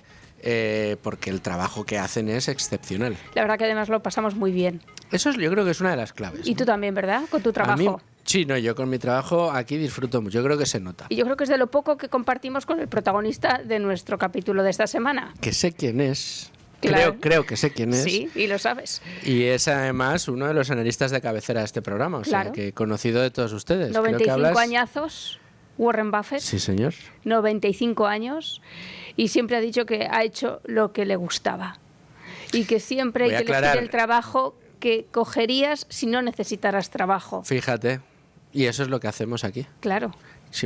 [SPEAKER 1] porque el trabajo que hacen es excepcional.
[SPEAKER 7] La verdad que además lo pasamos muy bien.
[SPEAKER 1] Eso yo creo que es una de las claves.
[SPEAKER 7] Y tú también, ¿verdad? Con tu
[SPEAKER 1] A mí,
[SPEAKER 7] trabajo.
[SPEAKER 1] sí, no, yo con mi trabajo aquí disfruto mucho, yo creo que se nota.
[SPEAKER 7] Y yo creo que es de lo poco que compartimos con el protagonista de nuestro capítulo de esta semana.
[SPEAKER 1] Que sé quién es,
[SPEAKER 7] Claro.
[SPEAKER 1] creo que sé quién es.
[SPEAKER 7] Sí, y lo sabes.
[SPEAKER 1] Y es además uno de los analistas de cabecera de este programa, o sea,
[SPEAKER 7] Claro.
[SPEAKER 1] que conocido de todos ustedes. Creo que
[SPEAKER 7] 95
[SPEAKER 1] hablas...
[SPEAKER 7] añazos, Warren Buffett,
[SPEAKER 1] Sí, señor.
[SPEAKER 7] 95 años, y siempre ha dicho que ha hecho lo que le gustaba. Y que siempre hay
[SPEAKER 1] Voy a
[SPEAKER 7] que elegir
[SPEAKER 1] aclarar.
[SPEAKER 7] el trabajo que cogerías si no necesitaras trabajo.
[SPEAKER 1] Fíjate. Y eso es lo que hacemos aquí.
[SPEAKER 7] Claro.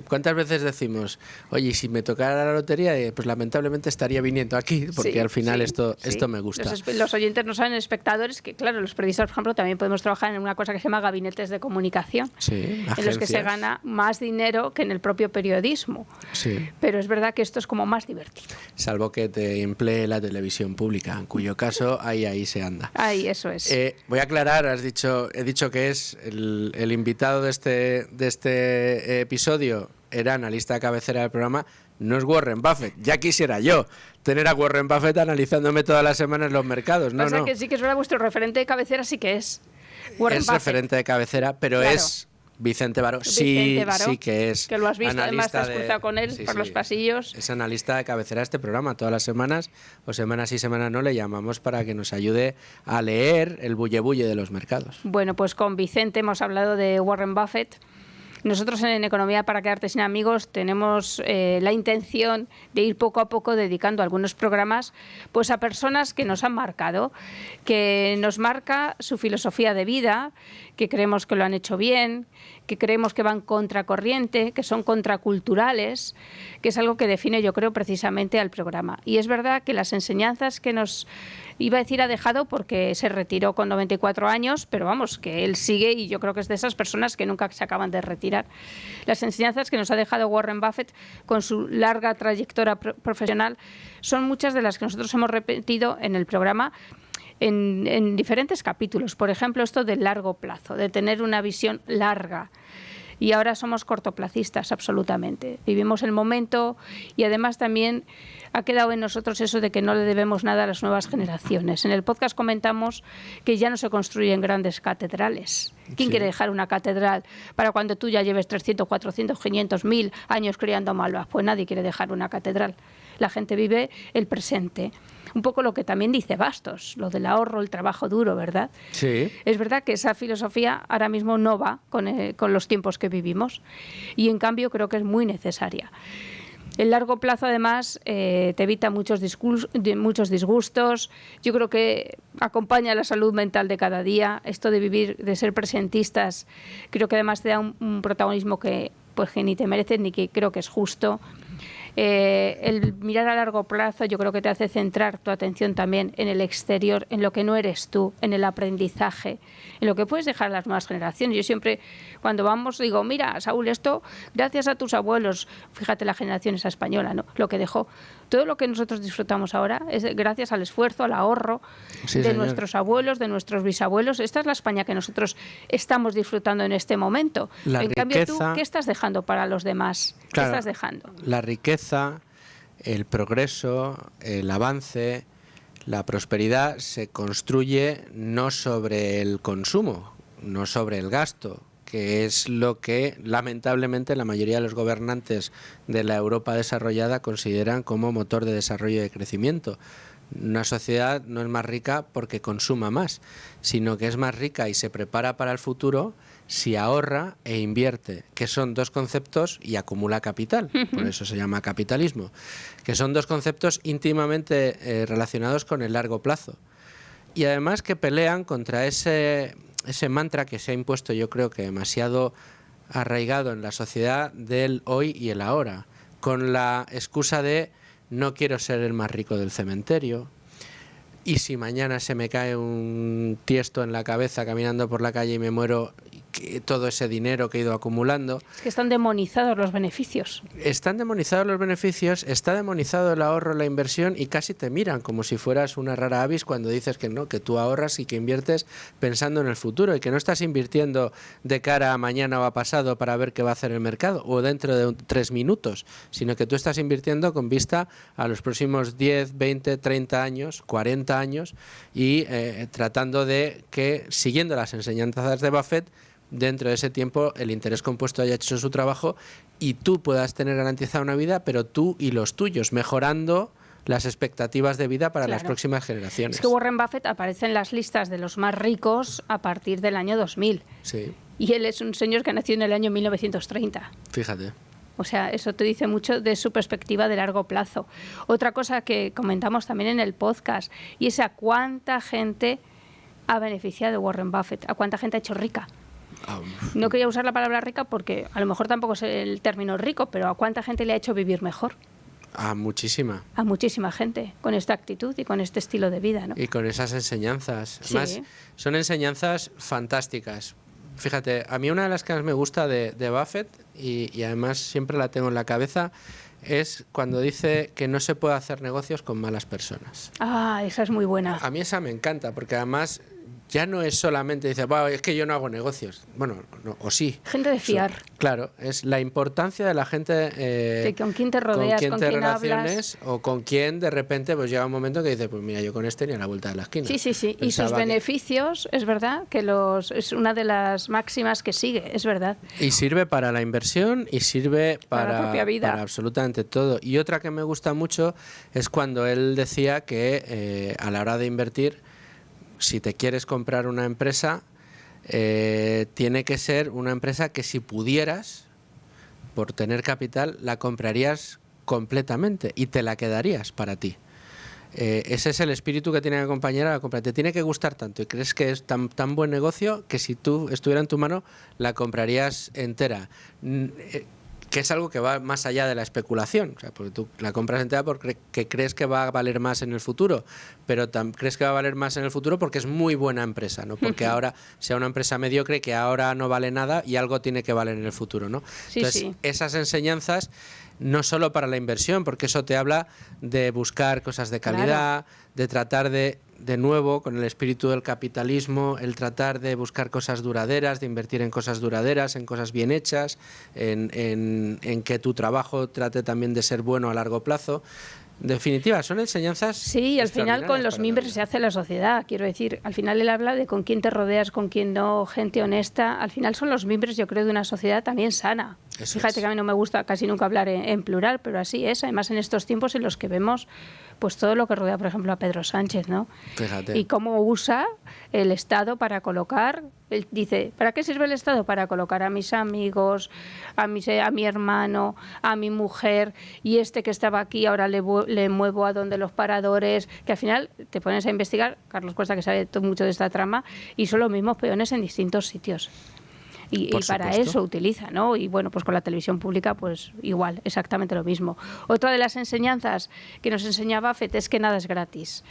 [SPEAKER 1] ¿Cuántas veces decimos, oye, si me tocara la lotería, pues lamentablemente estaría viniendo aquí, porque
[SPEAKER 7] Sí,
[SPEAKER 1] al final
[SPEAKER 7] sí, sí.
[SPEAKER 1] esto me gusta.
[SPEAKER 7] Los oyentes no saben, espectadores, que claro, los periodistas, por ejemplo, también podemos trabajar en una cosa que se llama gabinetes de comunicación,
[SPEAKER 1] Sí,
[SPEAKER 7] en los que se
[SPEAKER 1] agencias.
[SPEAKER 7] gana más dinero que en el propio periodismo.
[SPEAKER 1] Sí,
[SPEAKER 7] Pero es verdad que esto es como más divertido.
[SPEAKER 1] salvo que te emplee la televisión pública, en cuyo caso ahí se anda.
[SPEAKER 7] Ahí, eso es.
[SPEAKER 1] Voy a aclarar, he dicho que es el invitado de este episodio, era analista de cabecera del programa, no es Warren Buffett. Ya quisiera yo tener a Warren Buffett analizándome todas las semanas los mercados. No,
[SPEAKER 7] Pasa
[SPEAKER 1] no.
[SPEAKER 7] que sí que es verdad, vuestro referente de cabecera sí que es Warren
[SPEAKER 1] Es
[SPEAKER 7] Buffett.
[SPEAKER 1] referente de cabecera, pero
[SPEAKER 7] Claro.
[SPEAKER 1] es Vicente Baró.
[SPEAKER 7] Vicente Baró,
[SPEAKER 1] Sí que es.
[SPEAKER 7] que lo has visto, además
[SPEAKER 1] analista
[SPEAKER 7] te has cruzado con él por los pasillos.
[SPEAKER 1] Es analista de cabecera de este programa. Todas las semanas, o semanas y semanas no, le llamamos para que nos ayude a leer el bulle-bulle de los mercados.
[SPEAKER 7] Bueno, pues con Vicente hemos hablado de Warren Buffett. Nosotros en Economía para quedarte sin amigos tenemos la intención de ir poco a poco dedicando algunos programas pues a personas que nos han marcado, que nos marca su filosofía de vida, que creemos que lo han hecho bien, que creemos que van contracorriente, que son contraculturales, que es algo que define, yo creo, precisamente al programa. Y es verdad que las enseñanzas que nos, iba a decir ha dejado porque se retiró con 94 años, pero vamos, que él sigue y yo creo que es de esas personas que nunca se acaban de retirar. Las enseñanzas que nos ha dejado Warren Buffett con su larga trayectoria profesional son muchas de las que nosotros hemos repetido en el programa en diferentes capítulos. Por ejemplo, esto del largo plazo, de tener una visión larga. Y ahora somos cortoplacistas, absolutamente. Vivimos el momento y además también ha quedado en nosotros eso de que no le debemos nada a las nuevas generaciones. En el podcast comentamos que ya no se construyen grandes catedrales. ¿Quién quiere dejar una catedral para cuando tú ya lleves 300, 400, 500, 1000 años criando malvas? Pues nadie quiere dejar una catedral. La gente vive el presente. Un poco lo que también dice Bastos, lo del ahorro, el trabajo duro, ¿verdad?
[SPEAKER 1] Sí.
[SPEAKER 7] Es verdad que esa filosofía ahora mismo no va con los tiempos que vivimos y en cambio creo que es muy necesaria. El largo plazo, además, te evita muchos disgustos. Yo creo que acompaña la salud mental de cada día. Esto de vivir, de ser presentistas, creo que además te da un protagonismo que ni te mereces ni que creo que es justo. El mirar a largo plazo yo creo que te hace centrar tu atención también en el exterior, en lo que no eres tú, en el aprendizaje, en lo que puedes dejar a las nuevas generaciones. Yo siempre, cuando vamos, digo, mira, Saúl, esto gracias a tus abuelos, fíjate la generación esa española, ¿no? Lo que dejó. Todo lo que nosotros disfrutamos ahora es gracias al esfuerzo, al ahorro de nuestros abuelos, de nuestros bisabuelos. Esta es la España que nosotros estamos disfrutando en este momento. En cambio, tú, ¿qué estás dejando para los demás? ¿Qué estás dejando?
[SPEAKER 1] La riqueza, el progreso, el avance, la prosperidad se construye no sobre el consumo, no sobre el gasto, que es lo que lamentablemente la mayoría de los gobernantes de la Europa desarrollada consideran como motor de desarrollo y de crecimiento. Una sociedad no es más rica porque consuma más, sino que es más rica y se prepara para el futuro si ahorra e invierte, que son dos conceptos, y acumula capital, por eso se llama capitalismo, que son dos conceptos íntimamente relacionados con el largo plazo. Y además que pelean contra ese mantra que se ha impuesto, yo creo que demasiado arraigado en la sociedad, del hoy y el ahora, con la excusa de no quiero ser el más rico del cementerio, y si mañana se me cae un tiesto en la cabeza caminando por la calle y me muero, todo ese dinero que he ido acumulando.
[SPEAKER 7] Es que están demonizados los beneficios.
[SPEAKER 1] Están demonizados los beneficios, está demonizado el ahorro, la inversión, y casi te miran como si fueras una rara avis cuando dices que no, que tú ahorras y que inviertes pensando en el futuro y que no estás invirtiendo de cara a mañana o a pasado para ver qué va a hacer el mercado o dentro de 3 minutos, sino que tú estás invirtiendo con vista a los próximos 10, 20, 30 años, 40 años y tratando de que, siguiendo las enseñanzas de Buffett, dentro de ese tiempo el interés compuesto haya hecho su trabajo y tú puedas tener garantizada una vida, pero tú y los tuyos, mejorando las expectativas de vida para las próximas generaciones.
[SPEAKER 7] Es que Warren Buffett aparece en las listas de los más ricos a partir del año 2000.
[SPEAKER 1] Sí.
[SPEAKER 7] Y él es un señor que nació en el año 1930.
[SPEAKER 1] Fíjate.
[SPEAKER 7] O sea, eso te dice mucho de su perspectiva de largo plazo. Otra cosa que comentamos también en el podcast, y es a cuánta gente ha beneficiado Warren Buffett, a cuánta gente ha hecho rica. No quería usar la palabra rica porque a lo mejor tampoco es el término rico, pero a cuánta gente le ha hecho vivir mejor.
[SPEAKER 1] A muchísima.
[SPEAKER 7] A muchísima gente, con esta actitud y con este estilo de vida, ¿no?
[SPEAKER 1] Y con esas enseñanzas.
[SPEAKER 7] Sí.
[SPEAKER 1] Más, son enseñanzas fantásticas. Fíjate, a mí una de las que más me gusta de Buffett, y además siempre la tengo en la cabeza, es cuando dice que no se puede hacer negocios con malas personas.
[SPEAKER 7] Ah, esa es muy buena.
[SPEAKER 1] A mí esa me encanta, porque además ya no es solamente, dice, wow, es que yo no hago negocios. Bueno, no, o sí.
[SPEAKER 7] Gente de fiar.
[SPEAKER 1] Claro, es la importancia de la gente...
[SPEAKER 7] de con quién te rodeas, con quién
[SPEAKER 1] relaciones,
[SPEAKER 7] hablas.
[SPEAKER 1] o con quién de repente pues llega un momento que dice, pues mira, yo con este ni a la vuelta de la esquina.
[SPEAKER 7] Sí.
[SPEAKER 1] Pensaba
[SPEAKER 7] y sus beneficios, es verdad, que es una de las máximas que sigue, es verdad.
[SPEAKER 1] Y sirve para la inversión y sirve
[SPEAKER 7] para la propia vida.
[SPEAKER 1] Para absolutamente todo. Y otra que me gusta mucho es cuando él decía que a la hora de invertir, si te quieres comprar una empresa, tiene que ser una empresa que si pudieras, por tener capital, la comprarías completamente y te la quedarías para ti. Ese es el espíritu que tiene que acompañar a la compra. Te tiene que gustar tanto y crees que es tan buen negocio que si tú estuviera en tu mano, la comprarías entera. Que es algo que va más allá de la especulación, o sea, porque tú la compras entera porque crees que va a valer más en el futuro, pero crees que va a valer más en el futuro porque es muy buena empresa, no porque ahora sea una empresa mediocre que ahora no vale nada y algo tiene que valer en el futuro, ¿no?
[SPEAKER 7] Sí,
[SPEAKER 1] entonces, esas enseñanzas no solo para la inversión, porque eso te habla de buscar cosas de calidad, de tratar de de nuevo, con el espíritu del capitalismo, el tratar de buscar cosas duraderas, de invertir en cosas duraderas, en cosas bien hechas, en que tu trabajo trate también de ser bueno a largo plazo. En definitiva, son enseñanzas.
[SPEAKER 7] Sí, y al final con los mimbres se hace la sociedad. Quiero decir, al final él habla de con quién te rodeas, con quién no, gente honesta. Al final son los mimbres, yo creo, de una sociedad también sana. Fíjate que a mí no me gusta casi nunca hablar en plural, pero así es. Además, en estos tiempos en los que vemos pues todo lo que rodea, por ejemplo, a Pedro Sánchez, ¿no?
[SPEAKER 1] Fíjate.
[SPEAKER 7] Y cómo usa el Estado para colocar. Él dice, ¿para qué sirve el Estado? Para colocar a mis amigos, a mi hermano, a mi mujer, y este que estaba aquí ahora le muevo a donde los paradores, que al final te pones a investigar, Carlos Cuesta, que sabe mucho de esta trama, y son los mismos peones en distintos sitios. Y para eso utiliza, ¿no? Y bueno, pues con la televisión pública, pues igual, exactamente lo mismo. Otra de las enseñanzas que nos enseña Buffett es que nada es gratis.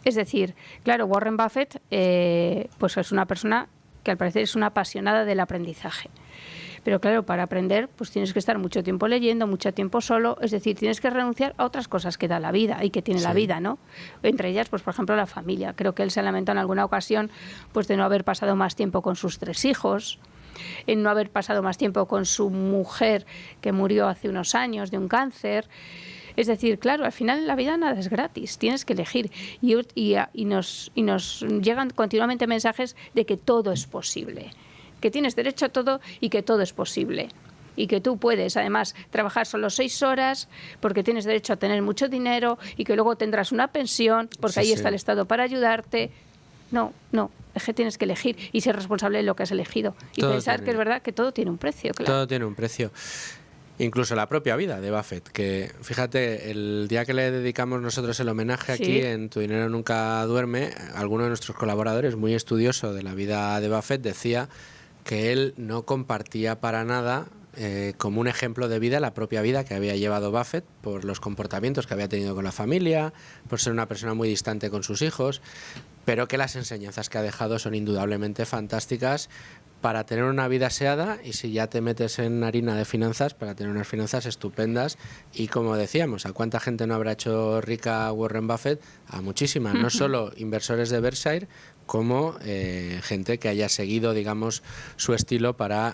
[SPEAKER 7] Es decir, claro, Warren Buffett pues es una persona que al parecer es una apasionada del aprendizaje. Pero claro, para aprender pues tienes que estar mucho tiempo leyendo, mucho tiempo solo, es decir, tienes que renunciar a otras cosas que da la vida y que tiene la vida, ¿no? Entre ellas, pues por ejemplo, la familia. Creo que él se ha lamentado en alguna ocasión pues de no haber pasado más tiempo con sus 3 hijos, en no haber pasado más tiempo con su mujer que murió hace unos años de un cáncer. Es decir, claro, al final en la vida nada es gratis, tienes que elegir. Y nos llegan continuamente mensajes de que todo es posible, que tienes derecho a todo y que todo es posible. Y que tú puedes, además, trabajar solo 6 horas porque tienes derecho a tener mucho dinero y que luego tendrás una pensión porque ahí está el Estado para ayudarte. No, es que tienes que elegir y ser responsable de lo que has elegido. Y todo pensar que es verdad que todo tiene un precio, claro.
[SPEAKER 1] Todo tiene un precio. Incluso la propia vida de Buffett, que fíjate, el día que le dedicamos nosotros el homenaje aquí en Tu Dinero Nunca Duerme, alguno de nuestros colaboradores, muy estudioso de la vida de Buffett, decía que él no compartía para nada como un ejemplo de vida la propia vida que había llevado Buffett por los comportamientos que había tenido con la familia, por ser una persona muy distante con sus hijos, pero que las enseñanzas que ha dejado son indudablemente fantásticas para tener una vida aseada, y si ya te metes en harina de finanzas, para tener unas finanzas estupendas. Y como decíamos, ¿a cuánta gente no habrá hecho rica Warren Buffett? A muchísimas, no solo inversores de Berkshire, como gente que haya seguido, digamos, su estilo para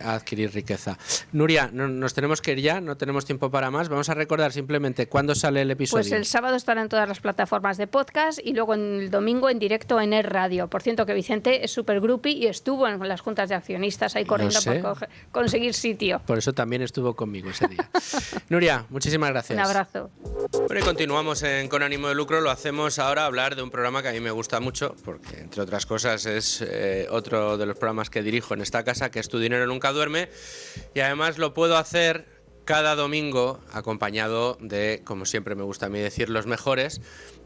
[SPEAKER 1] adquirir riqueza. Nuria, nos tenemos que ir ya, no tenemos tiempo para más. Vamos a recordar simplemente cuándo sale el episodio.
[SPEAKER 7] Pues el sábado estará en todas las plataformas de podcast y luego el domingo en directo en Radio. Por cierto, que Vicente es súper groupie y estuvo en las juntas de accionistas ahí corriendo por conseguir sitio.
[SPEAKER 1] Por eso también estuvo conmigo ese día. Nuria, muchísimas gracias.
[SPEAKER 7] Un abrazo.
[SPEAKER 1] Bueno, y continuamos Con Ánimo de Lucro. Lo hacemos ahora hablar de un programa que a mí me gusta mucho, porque entre otras cosas es otro de los programas que dirijo en esta casa, que es Tu Dinero Nunca Duerme, y además lo puedo hacer cada domingo acompañado de, como siempre me gusta a mí decir, los mejores,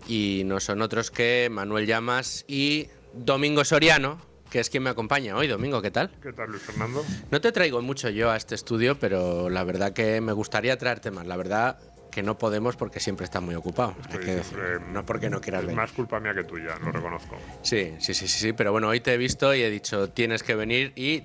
[SPEAKER 1] y no son otros que Manuel Llamas y Domingo Soriano, que es quien me acompaña hoy. Domingo, ¿qué tal?
[SPEAKER 8] ¿Qué tal, Luis Fernando?
[SPEAKER 1] No te traigo mucho yo a este estudio, pero la verdad que me gustaría traerte más. La verdad que no podemos porque siempre está muy ocupado. No porque no quieras venir.
[SPEAKER 8] Más culpa mía que tuya, lo reconozco.
[SPEAKER 1] Sí, pero bueno, hoy te he visto y he dicho, tienes que venir, y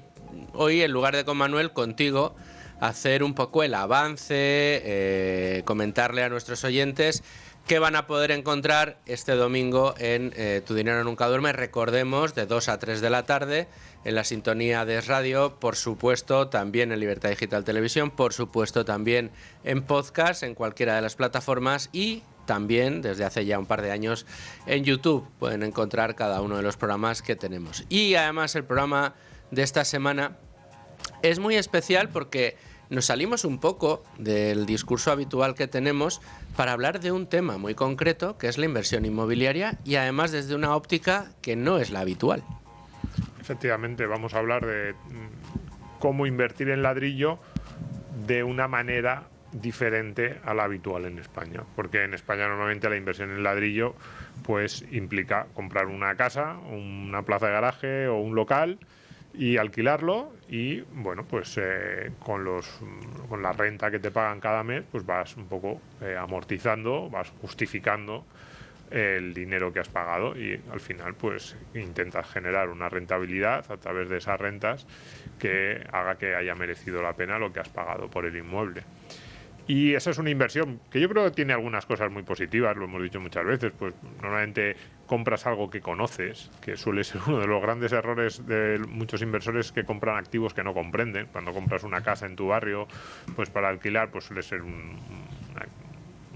[SPEAKER 1] hoy, en lugar de con Manuel, contigo, hacer un poco el avance, comentarle a nuestros oyentes qué van a poder encontrar este domingo en Tu Dinero Nunca Duerme. Recordemos, de 2 a 3 de la tarde, en la sintonía de Radio, por supuesto también en Libertad Digital Televisión, por supuesto también en podcast, en cualquiera de las plataformas, y también desde hace ya un par de años en YouTube pueden encontrar cada uno de los programas que tenemos. Y además el programa de esta semana es muy especial porque nos salimos un poco del discurso habitual que tenemos para hablar de un tema muy concreto, que es la inversión inmobiliaria, y además desde una óptica que no es la habitual.
[SPEAKER 8] Efectivamente, vamos a hablar de cómo invertir en ladrillo de una manera diferente a la habitual en España, porque en España normalmente la inversión en ladrillo pues implica comprar una casa, una plaza de garaje o un local y alquilarlo, y bueno, pues con la renta que te pagan cada mes pues vas un poco amortizando, vas justificando el dinero que has pagado, y al final pues intentas generar una rentabilidad a través de esas rentas que haga que haya merecido la pena lo que has pagado por el inmueble. Y esa es una inversión que yo creo que tiene algunas cosas muy positivas, lo hemos dicho muchas veces, pues normalmente compras algo que conoces, que suele ser uno de los grandes errores de muchos inversores que compran activos que no comprenden. Cuando compras una casa en tu barrio, pues para alquilar, pues suele ser un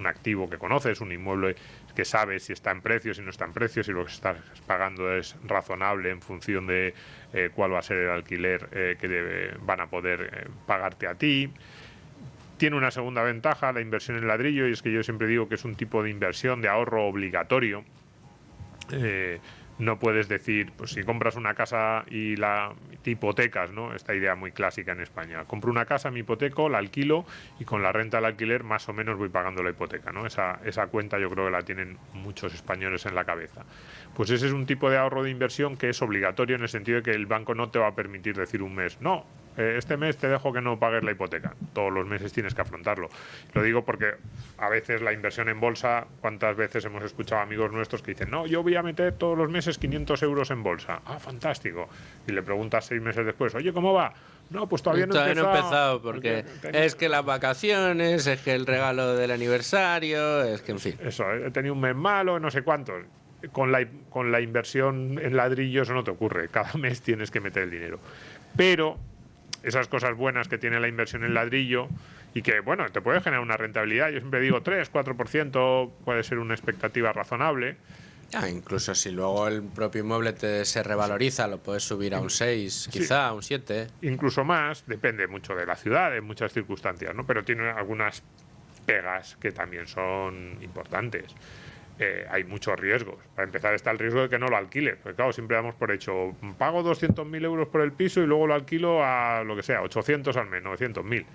[SPEAKER 8] activo que conoces, un inmueble que sabes si está en precio, si no está en precio, si lo que estás pagando es razonable en función de cuál va a ser el alquiler que van a poder pagarte a ti. Tiene una segunda ventaja, la inversión en ladrillo, y es que yo siempre digo que es un tipo de inversión de ahorro obligatorio. No puedes decir, pues si compras una casa y te hipotecas, ¿no? Esta idea muy clásica en España. Compro una casa, me hipoteco, la alquilo y con la renta del alquiler más o menos voy pagando la hipoteca, ¿no? Esa cuenta yo creo que la tienen muchos españoles en la cabeza. Pues ese es un tipo de ahorro de inversión que es obligatorio en el sentido de que el banco no te va a permitir decir un mes, no, este mes te dejo que no pagues la hipoteca. Todos los meses tienes que afrontarlo. Lo digo porque a veces la inversión en bolsa, ¿cuántas veces hemos escuchado a amigos nuestros que dicen, no, yo voy a meter todos los meses 500 euros en bolsa? Ah, fantástico. Y le preguntas 6 meses después, oye, ¿cómo va? No, pues todavía no he empezado
[SPEAKER 1] porque es que las vacaciones, es que el regalo del aniversario, es que en fin.
[SPEAKER 8] Eso, he tenido un mes malo, no sé cuántos. Con la inversión en ladrillo eso no te ocurre. Cada mes tienes que meter el dinero. Pero esas cosas buenas que tiene la inversión en ladrillo y que, bueno, te puede generar una rentabilidad. Yo siempre digo 3, 4% puede ser una expectativa razonable.
[SPEAKER 1] Incluso si luego el propio inmueble se revaloriza, lo puedes subir a un 6, quizá a un 7.
[SPEAKER 8] Incluso más, depende mucho de la ciudad, en muchas circunstancias, ¿no? Pero tiene algunas pegas que también son importantes. Hay muchos riesgos. Para empezar está el riesgo de que no lo alquile. Porque claro, siempre damos por hecho, pago 200.000 euros por el piso y luego lo alquilo a lo que sea, 800 al mes, 900.000.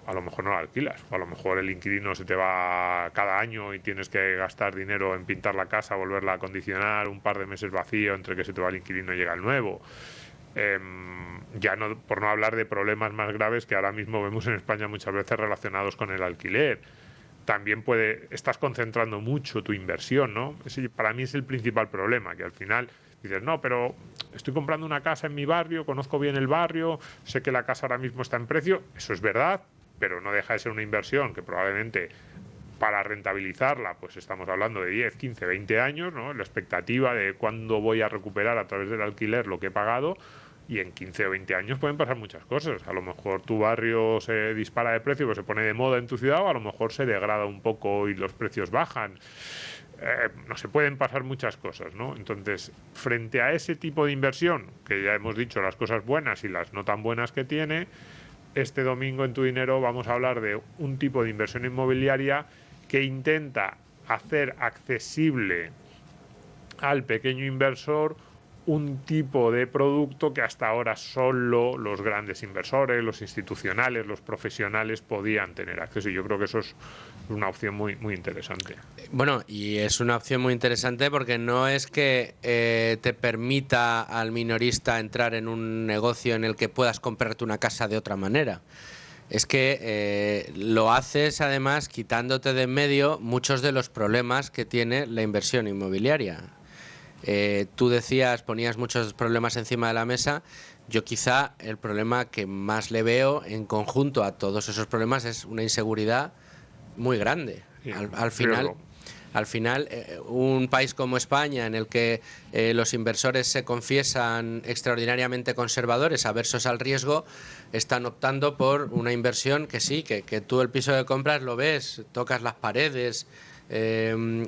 [SPEAKER 8] A lo mejor no lo alquilas. O a lo mejor el inquilino se te va cada año y tienes que gastar dinero en pintar la casa, volverla a acondicionar, un par de meses vacío entre que se te va el inquilino y llega el nuevo. Ya no, por no hablar de problemas más graves que ahora mismo vemos en España muchas veces relacionados con el alquiler. También estás concentrando mucho tu inversión, ¿no? Para mí es el principal problema, que al final dices, no, pero estoy comprando una casa en mi barrio, conozco bien el barrio, sé que la casa ahora mismo está en precio, eso es verdad, pero no deja de ser una inversión que probablemente para rentabilizarla, pues estamos hablando de 10, 15, 20 años, ¿no? La expectativa de cuándo voy a recuperar a través del alquiler lo que he pagado. Y en 15 o 20 años pueden pasar muchas cosas. A lo mejor tu barrio se dispara de precio, pues se pone de moda en tu ciudad, o a lo mejor se degrada un poco y los precios bajan. No se pueden pasar muchas cosas, ¿no? Entonces, frente a ese tipo de inversión, que ya hemos dicho las cosas buenas y las no tan buenas que tiene, este domingo en Tu Dinero vamos a hablar de un tipo de inversión inmobiliaria que intenta hacer accesible al pequeño inversor un tipo de producto que hasta ahora solo los grandes inversores, los institucionales, los profesionales podían tener acceso. Y yo creo que eso es una opción muy, muy interesante.
[SPEAKER 1] Bueno, y es una opción muy interesante porque no es que te permita al minorista entrar en un negocio en el que puedas comprarte una casa de otra manera. Es que lo haces además quitándote de en medio muchos de los problemas que tiene la inversión inmobiliaria. Tú ponías muchos problemas encima de la mesa. Yo quizá el problema que más le veo en conjunto a todos esos problemas es una inseguridad muy grande. Al final, un país como España, en el que los inversores se confiesan extraordinariamente conservadores, aversos al riesgo, están optando por una inversión que sí, que tú el piso que compras lo ves, tocas las paredes,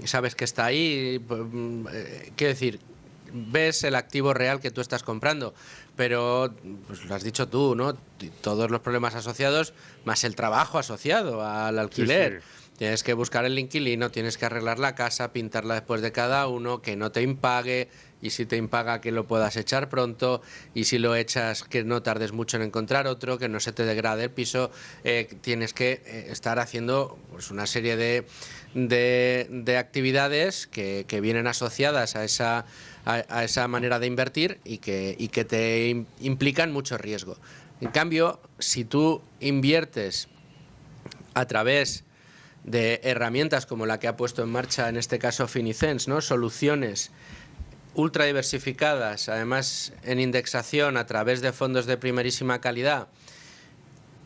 [SPEAKER 1] sabes que está ahí, quiero decir, ves el activo real que tú estás comprando, pero pues lo has dicho tú, ¿no? Todos los problemas asociados, más el trabajo asociado al alquiler. Sí. Tienes que buscar el inquilino, tienes que arreglar la casa, pintarla después de cada uno, que no te impague, y si te impaga que lo puedas echar pronto, y si lo echas que no tardes mucho en encontrar otro, que no se te degrade el piso. Tienes que estar haciendo pues una serie de actividades que vienen asociadas a esa manera de invertir y que te implican mucho riesgo. En cambio, si tú inviertes a través de herramientas como la que ha puesto en marcha en este caso Finicens, ¿no? Soluciones ultra diversificadas, además en indexación a través de fondos de primerísima calidad,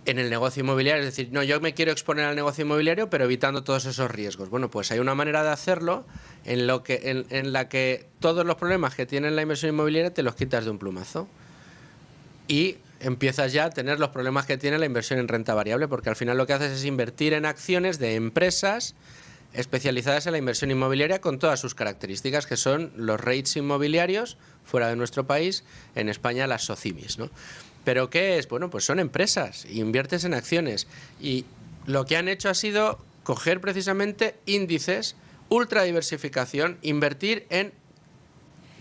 [SPEAKER 1] en el negocio inmobiliario, es decir, no, yo me quiero exponer al negocio inmobiliario, pero evitando todos esos riesgos. Bueno, pues hay una manera de hacerlo en la que todos los problemas que tiene la inversión inmobiliaria te los quitas de un plumazo. Y empiezas ya a tener los problemas que tiene la inversión en renta variable, porque al final lo que haces es invertir en acciones de empresas especializadas en la inversión inmobiliaria con todas sus características, que son los REITs inmobiliarios fuera de nuestro país, en España las SOCIMIs, ¿no? ¿Pero qué es? Bueno, pues son empresas, inviertes en acciones, y lo que han hecho ha sido coger precisamente índices, ultra diversificación, invertir en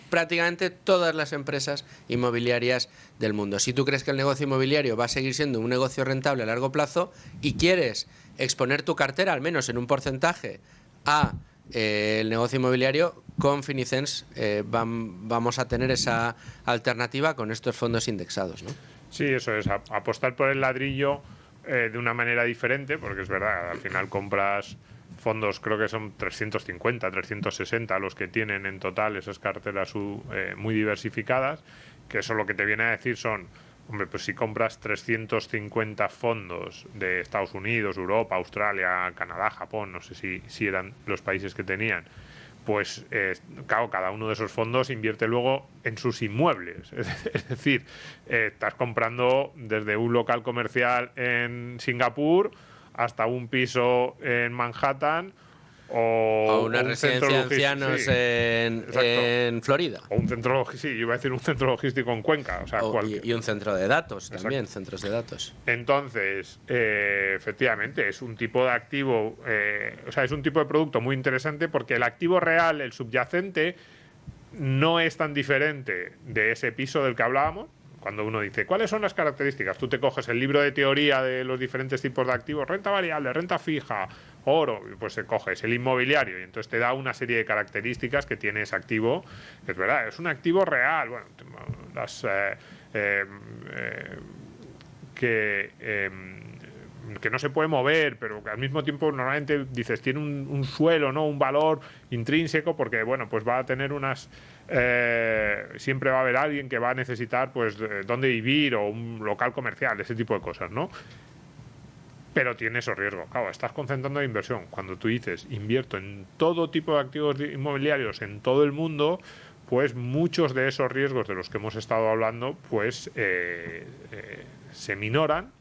[SPEAKER 1] prácticamente todas las empresas inmobiliarias del mundo. Si tú crees que el negocio inmobiliario va a seguir siendo un negocio rentable a largo plazo y quieres exponer tu cartera, al menos en un porcentaje, a el negocio inmobiliario, con Finicens vamos a tener esa alternativa con estos fondos indexados, ¿no?
[SPEAKER 8] Sí, eso es, apostar por el ladrillo de una manera diferente, porque es verdad, al final compras fondos, creo que son 350, 360 los que tienen en total esas carteras muy diversificadas, que eso lo que te viene a decir son, hombre, pues si compras 350 fondos de Estados Unidos, Europa, Australia, Canadá, Japón, no sé si eran los países que tenían, pues claro, cada uno de esos fondos invierte luego en sus inmuebles. Es decir, estás comprando desde un local comercial en Singapur hasta un piso en Manhattan o
[SPEAKER 1] una residencia de ancianos, sí, en Florida.
[SPEAKER 8] O un centro logístico, sí, yo iba a decir un centro logístico en Cuenca. O sea,
[SPEAKER 1] y un centro de datos. Exacto. También, centros de datos.
[SPEAKER 8] Entonces, efectivamente, es un tipo de activo, o sea, es un tipo de producto muy interesante, porque el activo real, el subyacente, no es tan diferente de ese piso del que hablábamos. Cuando uno dice, ¿cuáles son las características? Tú te coges el libro de teoría de los diferentes tipos de activos, renta variable, renta fija, oro, pues te coges el inmobiliario y entonces te da una serie de características que tiene ese activo. Es verdad, es un activo real. Bueno, que no se puede mover, pero que al mismo tiempo normalmente dices tiene un suelo, ¿no? Un valor intrínseco, porque bueno, pues va a tener unas siempre va a haber alguien que va a necesitar pues dónde vivir o un local comercial, ese tipo de cosas, ¿no? Pero tiene esos riesgos. Claro, estás concentrando la inversión. Cuando tú dices invierto en todo tipo de activos inmobiliarios en todo el mundo, pues muchos de esos riesgos de los que hemos estado hablando pues se minoran,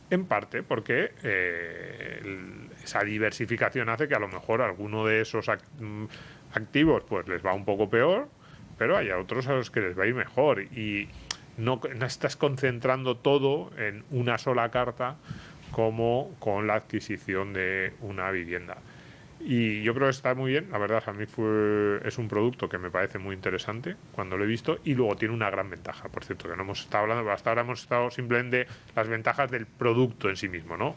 [SPEAKER 8] en parte porque esa diversificación hace que a lo mejor alguno de esos activos pues les va un poco peor, pero hay otros a los que les va a ir mejor, y no estás concentrando todo en una sola carta como con la adquisición de una vivienda. Y yo creo que está muy bien, la verdad, a mí es un producto que me parece muy interesante cuando lo he visto, y luego tiene una gran ventaja, por cierto, que no hemos estado hablando, hasta ahora hemos estado simplemente las ventajas del producto en sí mismo, ¿no?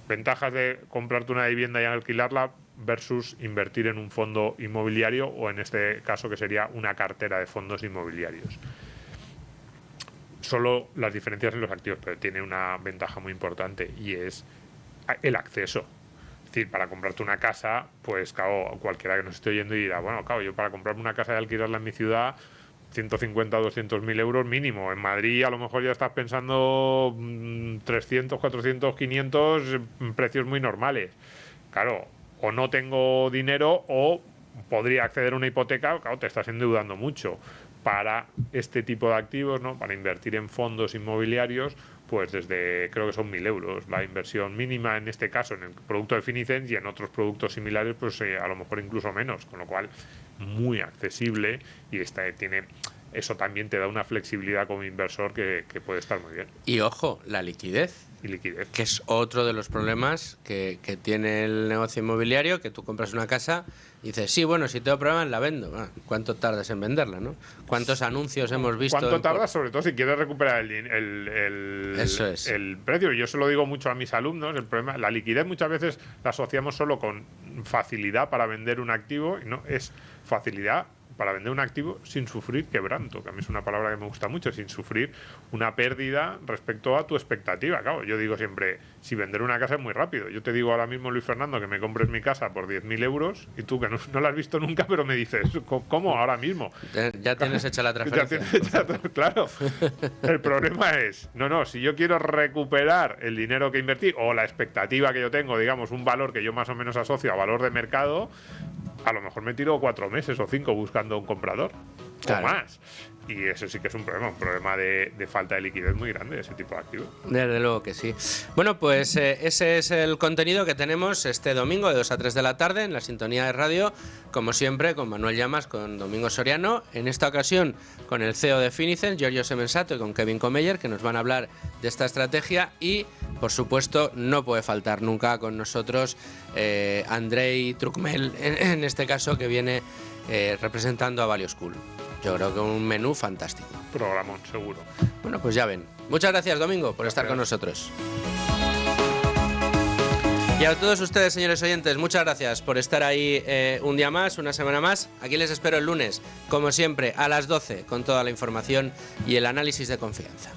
[SPEAKER 8] Ventajas de comprarte una vivienda y alquilarla versus invertir en un fondo inmobiliario, o en este caso que sería una cartera de fondos inmobiliarios. Solo las diferencias en los activos, pero tiene una ventaja muy importante, y es el acceso. Es decir, para comprarte una casa, pues claro, cualquiera que nos esté oyendo dirá, bueno, claro, yo para comprarme una casa y alquilarla en mi ciudad, 150 o 200.000 euros mínimo. En Madrid a lo mejor ya estás pensando 300, 400, 500, precios muy normales. Claro, o no tengo dinero o podría acceder a una hipoteca, claro, te estás endeudando mucho. Para este tipo de activos, ¿no? Para invertir en fondos inmobiliarios, pues desde, creo que son 1.000 euros la inversión mínima en este caso en el producto de Finicens, y en otros productos similares pues a lo mejor incluso menos, con lo cual muy accesible, y tiene, eso también te da una flexibilidad como inversor que puede estar muy bien.
[SPEAKER 1] Y ojo, la liquidez.
[SPEAKER 8] Y liquidez.
[SPEAKER 1] Que es otro de los problemas que tiene el negocio inmobiliario, que tú compras una casa y dices, sí, bueno, si tengo problemas la vendo. ¿Cuánto tardas en venderla, no? ¿Cuántos anuncios hemos visto?
[SPEAKER 8] ¿Cuánto tardas, sobre todo si quieres recuperar
[SPEAKER 1] Eso es.
[SPEAKER 8] el precio? Yo se lo digo mucho a mis alumnos, el problema, la liquidez muchas veces la asociamos solo con facilidad para vender un activo, y no, es facilidad para vender un activo sin sufrir quebranto, que a mí es una palabra que me gusta mucho, sin sufrir una pérdida respecto a tu expectativa. Claro, yo digo siempre, si vender una casa es muy rápido. Yo te digo ahora mismo, Luis Fernando, que me compres mi casa por 10.000 euros y tú, que no la has visto nunca, pero me dices, ¿cómo ahora mismo?
[SPEAKER 1] Ya tienes hecha la transferencia.
[SPEAKER 8] Claro. El problema es, si yo quiero recuperar el dinero que invertí o la expectativa que yo tengo, digamos, un valor que yo más o menos asocio a valor de mercado, a lo mejor me tiro 4 meses o 5 buscando un comprador, claro, o más. Y eso sí que es un problema de falta de liquidez muy grande, ese tipo de activos.
[SPEAKER 1] Desde luego que sí. Bueno, pues ese es el contenido que tenemos este domingo de 2 a 3 de la tarde en la sintonía de radio, como siempre, con Manuel Llamas, con Domingo Soriano, en esta ocasión con el CEO de Finicen, Giorgio Semensato, y con Kevin Comeyer, que nos van a hablar de esta estrategia, y por supuesto no puede faltar nunca con nosotros Andrei Trucmel, en este caso, que viene representando a Value School. Yo creo que un menú fantástico.
[SPEAKER 8] Programón, seguro.
[SPEAKER 1] Bueno, pues ya ven. Muchas gracias, Domingo, por estar con nosotros. Y a todos ustedes, señores oyentes, muchas gracias por estar ahí un día más, una semana más. Aquí les espero el lunes, como siempre, a las 12, con toda la información y el análisis de confianza.